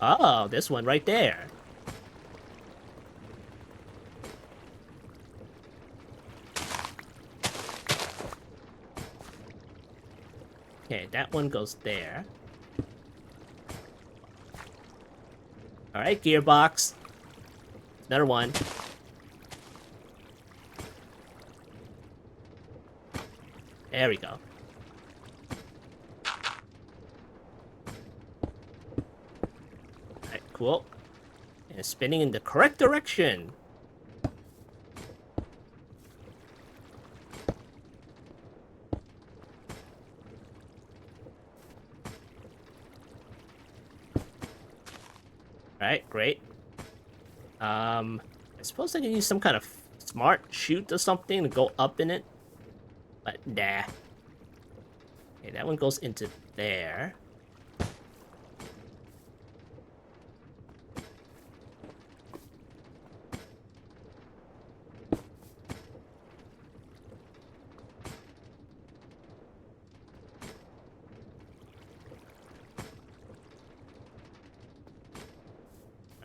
Speaker 1: Oh, this one right there. Okay, that one goes there. Alright, gearbox. Another one. There we go. cool. And it's spinning in the correct direction. Alright, great. I suppose I can use some kind of smart chute or something to go up in it. But nah. Okay, that one goes into there.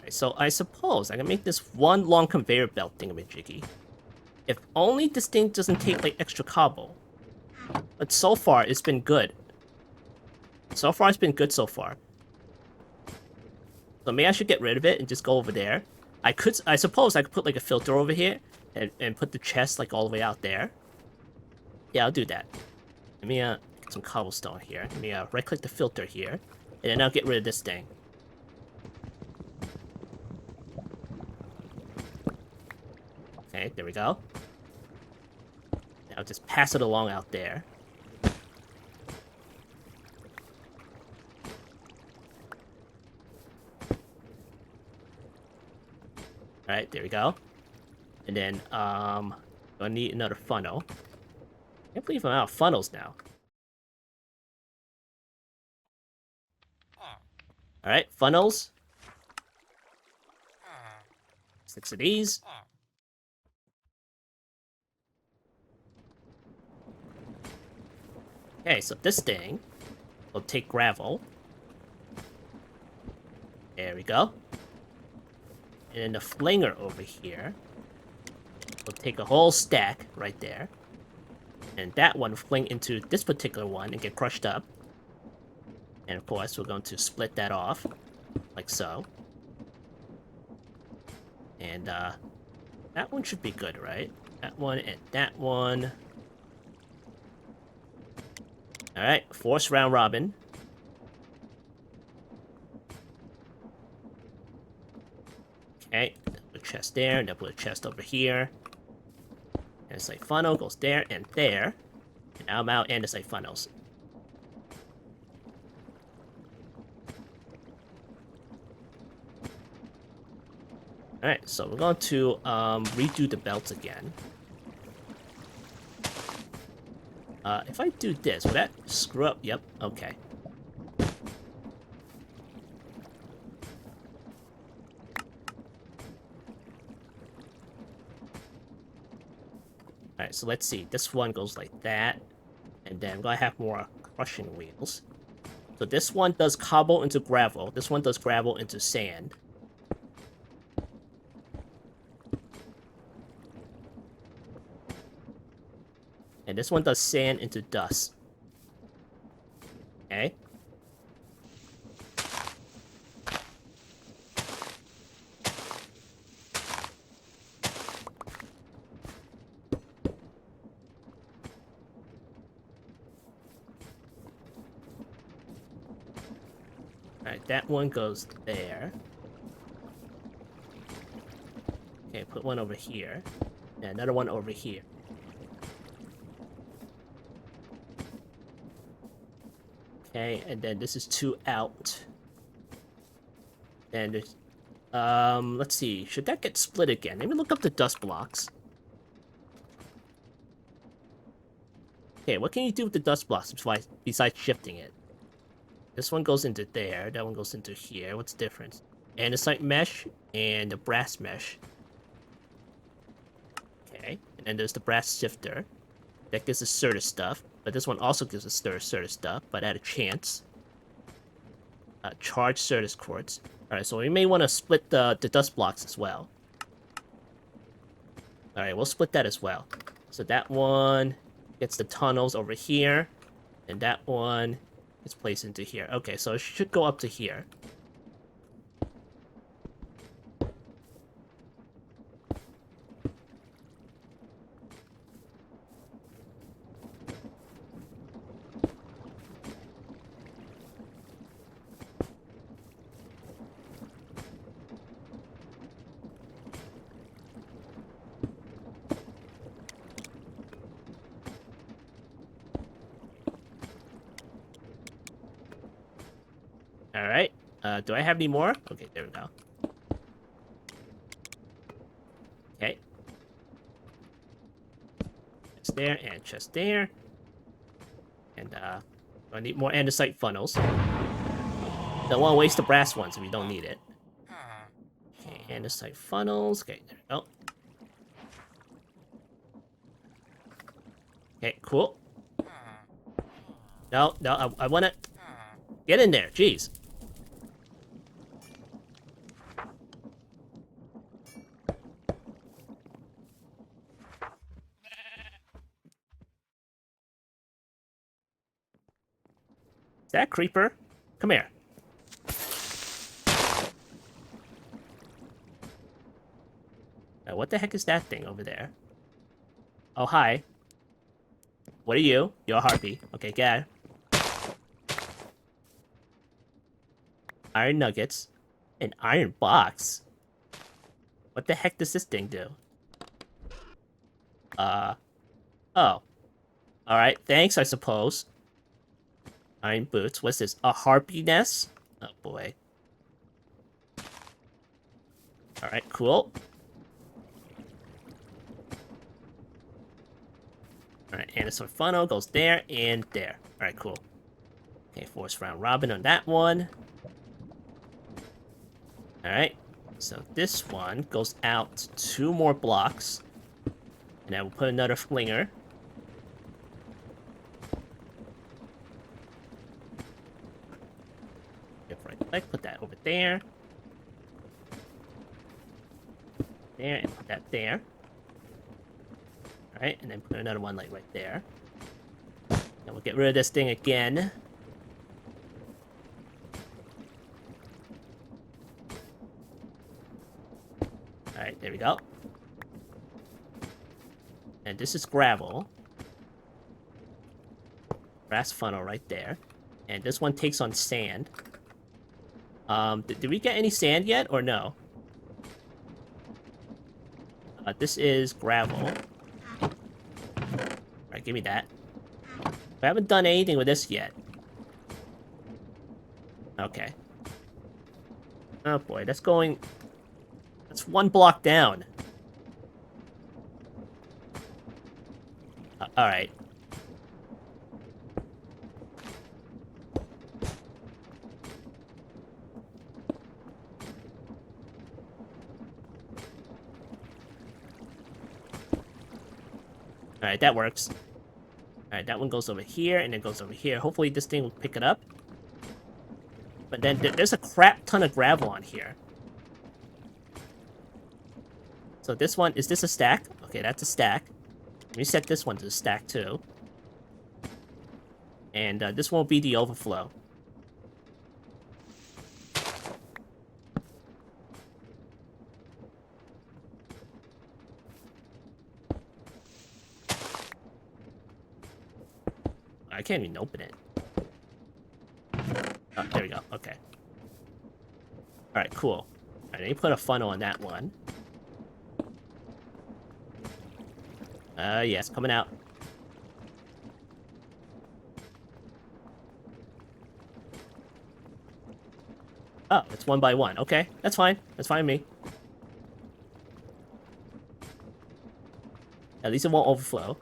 Speaker 1: So I suppose I can make this one long conveyor belt thingamajiggy. If only this thing doesn't take like extra cobble. But so far it's been good. So far it's been good so far. So maybe I should get rid of it and just go over there. I suppose I could put like a filter over here and put the chest like all the way out there. Yeah, I'll do that. Let me get some cobblestone here. Let me right click the filter here. And then I'll get rid of this thing. Okay, there we go. Now just pass it along out there. Alright, there we go. And then, I need another funnel. I can't believe I'm out of funnels now. Alright, funnels. 6 of these. Okay, so this thing will take gravel. There we go. And then the flinger over here will take a whole stack right there. And that one will fling into this particular one and get crushed up. And of course, we're going to split that off, like so. And that one should be good, right? That one and that one. Alright, force round robin. Okay, put a chest there, and then put a chest over here. And it's like funnel goes there and there. And now I'm out and it's like funnels. Alright, so we're going to redo the belts again. If I do this, will that screw up? Yep, okay. Alright, so let's see. This one goes like that. And then I'm gonna have more crushing wheels. So this one does cobble into gravel. This one does gravel into sand. And this one does sand into dust. Okay. Alright, that one goes there. Okay, put one over here. And another one over here. Okay, and then this is 2 out. And there's... let's see. Should that get split again? Let me look up the dust blocks. Okay, what can you do with the dust blocks besides shifting it? This one goes into there. That one goes into here. What's the difference? Andesite mesh and the brass mesh. Okay, and then there's the brass sifter. That gives us Certus stuff. But this one also gives us Certus stuff, but at a chance. Charged Certus quartz. Alright, so we may want to split the dust blocks as well. Alright, we'll split that as well. So that one gets the tunnels over here. And that one is placed into here. Okay, so it should go up to here. Alright. Do I have any more? Okay, there we go. Okay. Chest there, and chest there. And, I need more andesite funnels. Don't want to waste the brass ones if you don't need it. Okay, andesite funnels. Okay, there we go. Okay, cool. No, I want to get in there. Jeez. Is that a creeper? Come here. What the heck is that thing over there? Oh, hi. What are you? You're a harpy. Okay, get out. Iron nuggets. An iron box? What the heck does this thing do? Oh. Alright, thanks, I suppose. Iron boots. What's this? A harpy nest? Oh, boy. Alright, cool. Alright, Anderson funnel goes there and there. Alright, cool. Okay, force round robin on that one. Alright, so this one goes out 2 more blocks. And then we'll put another flinger. Right, put that over there. There, and put that there. Alright, and then put another one like right there. And we'll get rid of this thing again. Alright, there we go. And this is gravel. Brass funnel right there. And this one takes on sand. Did we get any sand yet, or no? This is gravel. Alright, give me that. I haven't done anything with this yet. Okay. Oh boy, that's going... That's 1 block down. Alright. Alright, that works. Alright, that one goes over here, and then goes over here. Hopefully this thing will pick it up. But then there's a crap ton of gravel on here. So this one, is this a stack? Okay, that's a stack. Let me set this one to a stack too. And this won't be the overflow. I can't even open it. Oh, there we go. Okay. Alright, cool. Alright, let me put a funnel on that one. Yes, coming out. Oh, it's 1 by 1. Okay, that's fine. That's fine with me. At least it won't overflow.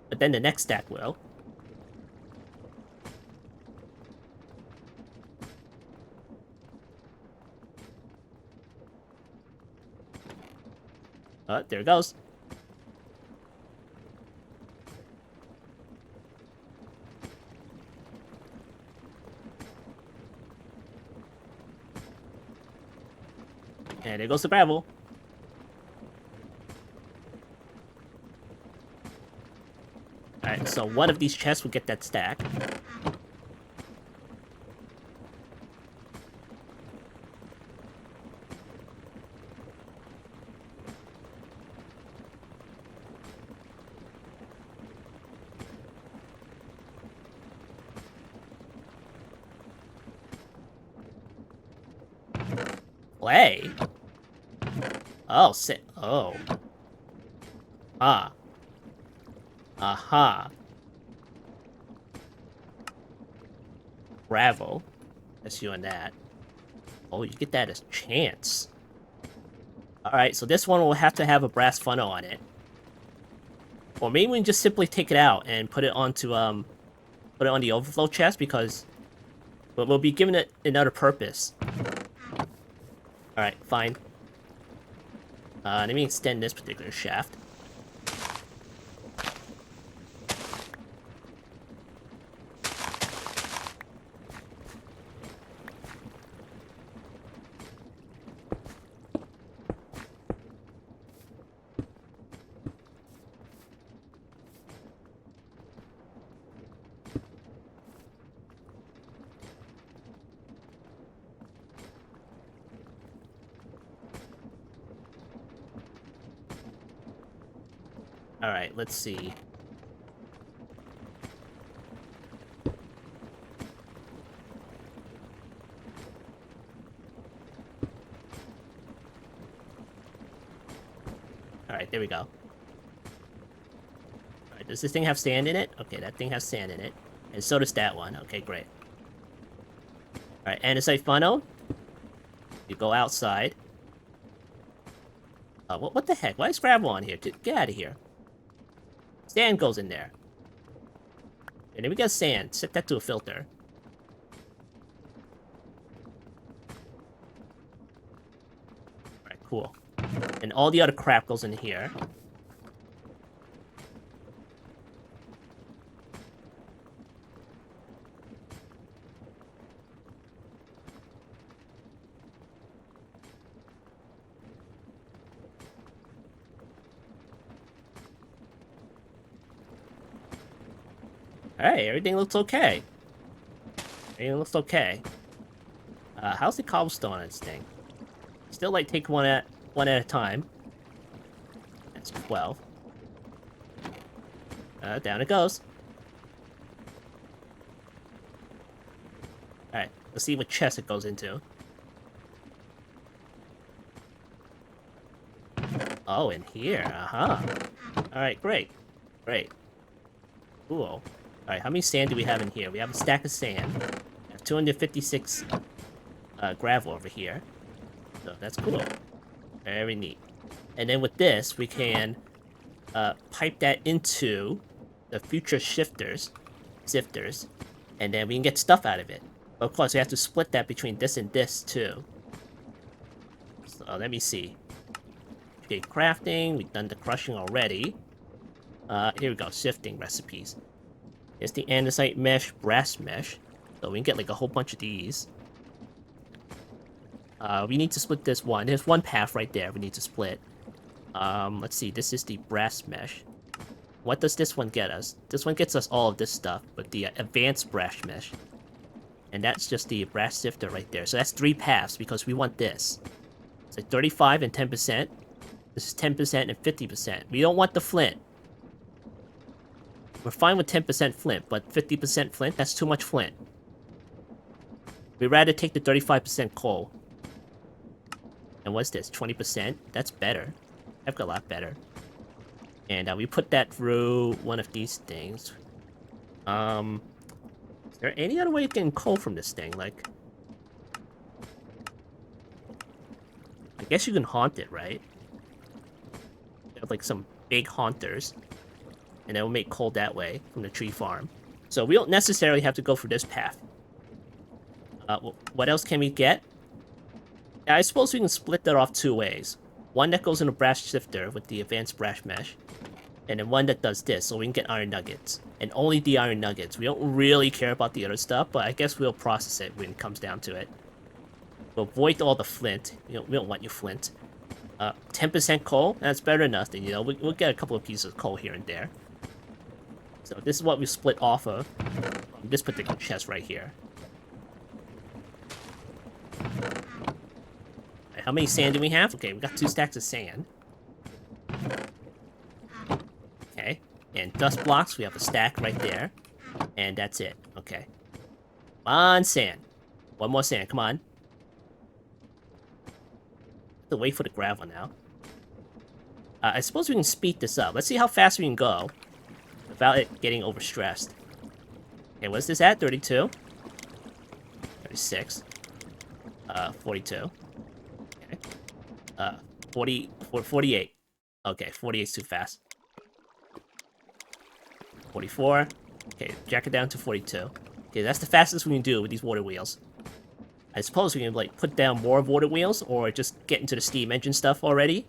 Speaker 1: But then the next stack will. There it goes. And there goes the gravel. Alright, so one of these chests will get that stack. Play? Oh, sit. Oh. Ah. Aha. Gravel. That's you on that. Oh, you get that as chance. Alright, so this one will have to have a brass funnel on it. Or maybe we can just simply take it out and put it onto, put it on the overflow chest because we'll be giving it another purpose. Alright, fine. Let me extend this particular shaft. Alright, let's see. Alright, there we go. Alright, does this thing have sand in it? Okay, that thing has sand in it. And so does that one. Okay, great. Alright, andesite funnel. You go outside. What the heck? Why is gravel on here? Get out of here. Sand goes in there. And then we got sand. Set that to a filter. Alright, cool. And all the other crap goes in here. Hey, everything looks okay. Everything looks okay. How's the cobblestone on this thing? Still, like, take one at a time. That's 12. Down it goes. Alright, let's see what chest it goes into. Oh, in here. Uh-huh. Alright, great. Great. Cool. Alright, how many sand do we have in here? We have a stack of sand. We have 256 gravel over here. So that's cool. Very neat. And then with this, we can pipe that into the future sifters, and then we can get stuff out of it. But of course, we have to split that between this and this, too. So let me see. Okay, crafting. We've done the crushing already. Here we go, sifting recipes. Here's the andesite mesh, brass mesh. So we can get like a whole bunch of these. We need to split this one. There's one path right there we need to split. Let's see, this is the brass mesh. What does this one get us? This one gets us all of this stuff, but the advanced brass mesh. And that's just the brass sifter right there. So that's 3 paths because we want this. It's like 35 and 10%. This is 10% and 50%. We don't want the flint. We're fine with 10% flint, but 50% flint, that's too much flint. We'd rather take the 35% coal. And what's this, 20%? That's better. I've got a lot better. And we put that through one of these things. Is there any other way of getting coal from this thing? Like, I guess you can haunt it, right? You have like some big haunters. And then we'll make coal that way from the tree farm. So we don't necessarily have to go for this path. What else can we get? Yeah, I suppose we can split that off 2 ways. One that goes in a brass shifter with the advanced brass mesh. And then one that does this, so we can get iron nuggets. And only the iron nuggets. We don't really care about the other stuff, but I guess we'll process it when it comes down to it. We'll avoid all the flint. We don't want you flint. 10% coal? That's better than nothing, you know. We'll get a couple of pieces of coal here and there. So this is what we split off of this particular chest right here. Right, how many sand do we have? Okay, we got 2 stacks of sand. Okay, and dust blocks, we have a stack right there. And that's it. Okay. Come on, sand. One more sand, come on. Have to wait for the gravel now. I suppose we can speed this up. Let's see how fast we can go. without it getting overstressed. Okay, what's this at? 32? 36. 42. Okay. 48. Okay, 48's too fast. 44. Okay, jack it down to 42. Okay, that's the fastest we can do with these water wheels. I suppose we can, like, put down more water wheels, or just get into the steam engine stuff already.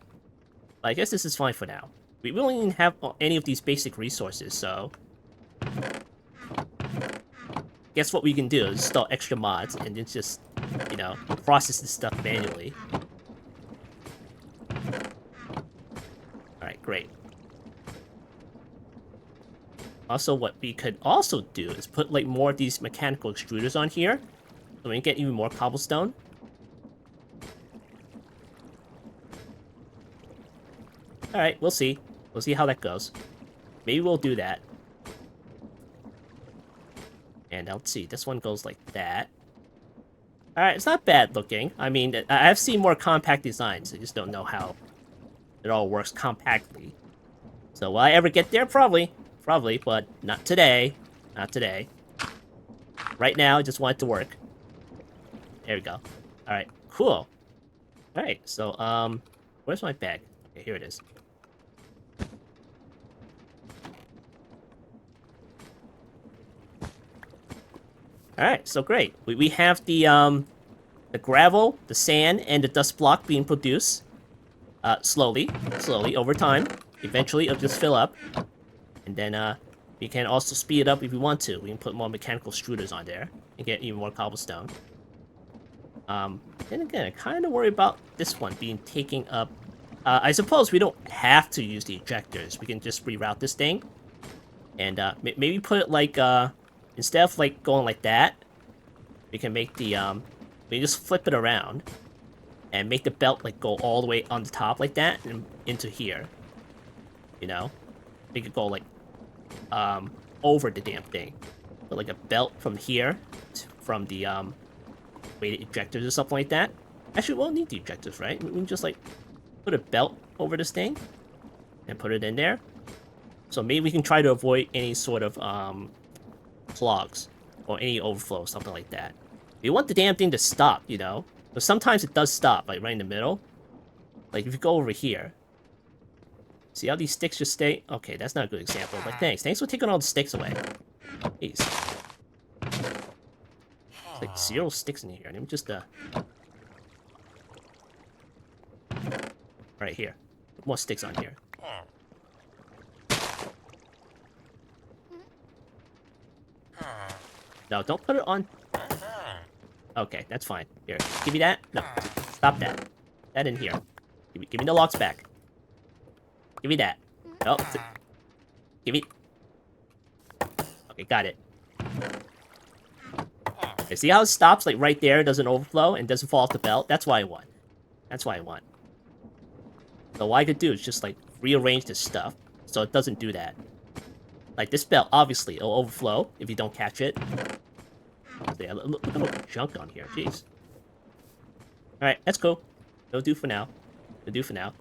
Speaker 1: But I guess this is fine for now. We don't even have any of these basic resources, so... Guess what we can do is install extra mods, and then just, you know, process this stuff manually. Alright, great. Also, what we could also do is put, like, more of these mechanical extruders on here, so we can get even more cobblestone. Alright, we'll see. We'll see how that goes. Maybe we'll do that. And let's see, this one goes like that. Alright, it's not bad looking. I mean, I've seen more compact designs. I just don't know how it all works compactly. So will I ever get there? Probably. Probably, but not today. Not today. Right now, I just want it to work. There we go. Alright, cool. Alright, so, where's my bag? Okay, here it is. Alright, so great. We have the gravel, the sand, and the dust block being produced. Slowly, over time. Eventually, it'll just fill up. And then, we can also speed it up if we want to. We can put more mechanical extruders on there and get even more cobblestone. Then again, I kind of worry about this one being taking up... I suppose we don't have to use the ejectors. We can just reroute this thing. And, maybe put it like, instead of, like, going like that, we can make the, we just flip it around. And make the belt, like, go all the way on the top like that and into here. You know? Make it go, like, over the damn thing. But, like, a belt from here, from the, weighted ejectors or something like that. Actually, we won't need the ejectors, right? We can just, like, put a belt over this thing. And put it in there. So maybe we can try to avoid any sort of, clogs. Or any overflow, something like that. We want the damn thing to stop, you know? But sometimes it does stop, like, right in the middle. Like, if you go over here. See how these sticks just stay? Okay, that's not a good example, but thanks. Thanks for taking all the sticks away. Jeez. There's like 0 sticks in here. Let me just, right here. Put more sticks on here. No, don't put it on... Okay, that's fine. Here, give me that. No, stop that. That in here. Give me the logs back. Give me that. No, give me... Okay, got it. Okay, see how it stops, like, right there, doesn't overflow, and doesn't fall off the belt? That's why I want. That's why I want. So what I could do is just, like, rearrange this stuff, so it doesn't do that. Like, this belt, obviously, it'll overflow if you don't catch it. So yeah, look at all the junk on here, jeez. Alright, that's cool. It'll do for now. It'll do for now.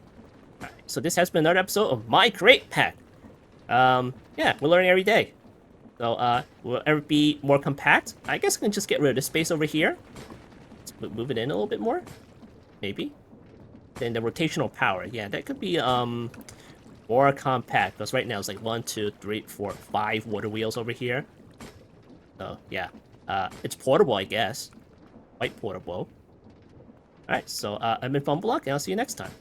Speaker 1: Alright, so this has been another episode of My Crate Pack. Yeah, we're learning every day. So, will it ever be more compact? I guess we can just get rid of this space over here. Let's move it in a little bit more. Maybe. Then the rotational power. Yeah, that could be, more compact. Because right now it's like 1, 2, 3, 4, 5 water wheels over here. So, yeah. It's portable, I guess. Quite portable. Alright, so, I've been Fumblelock, and I'll see you next time.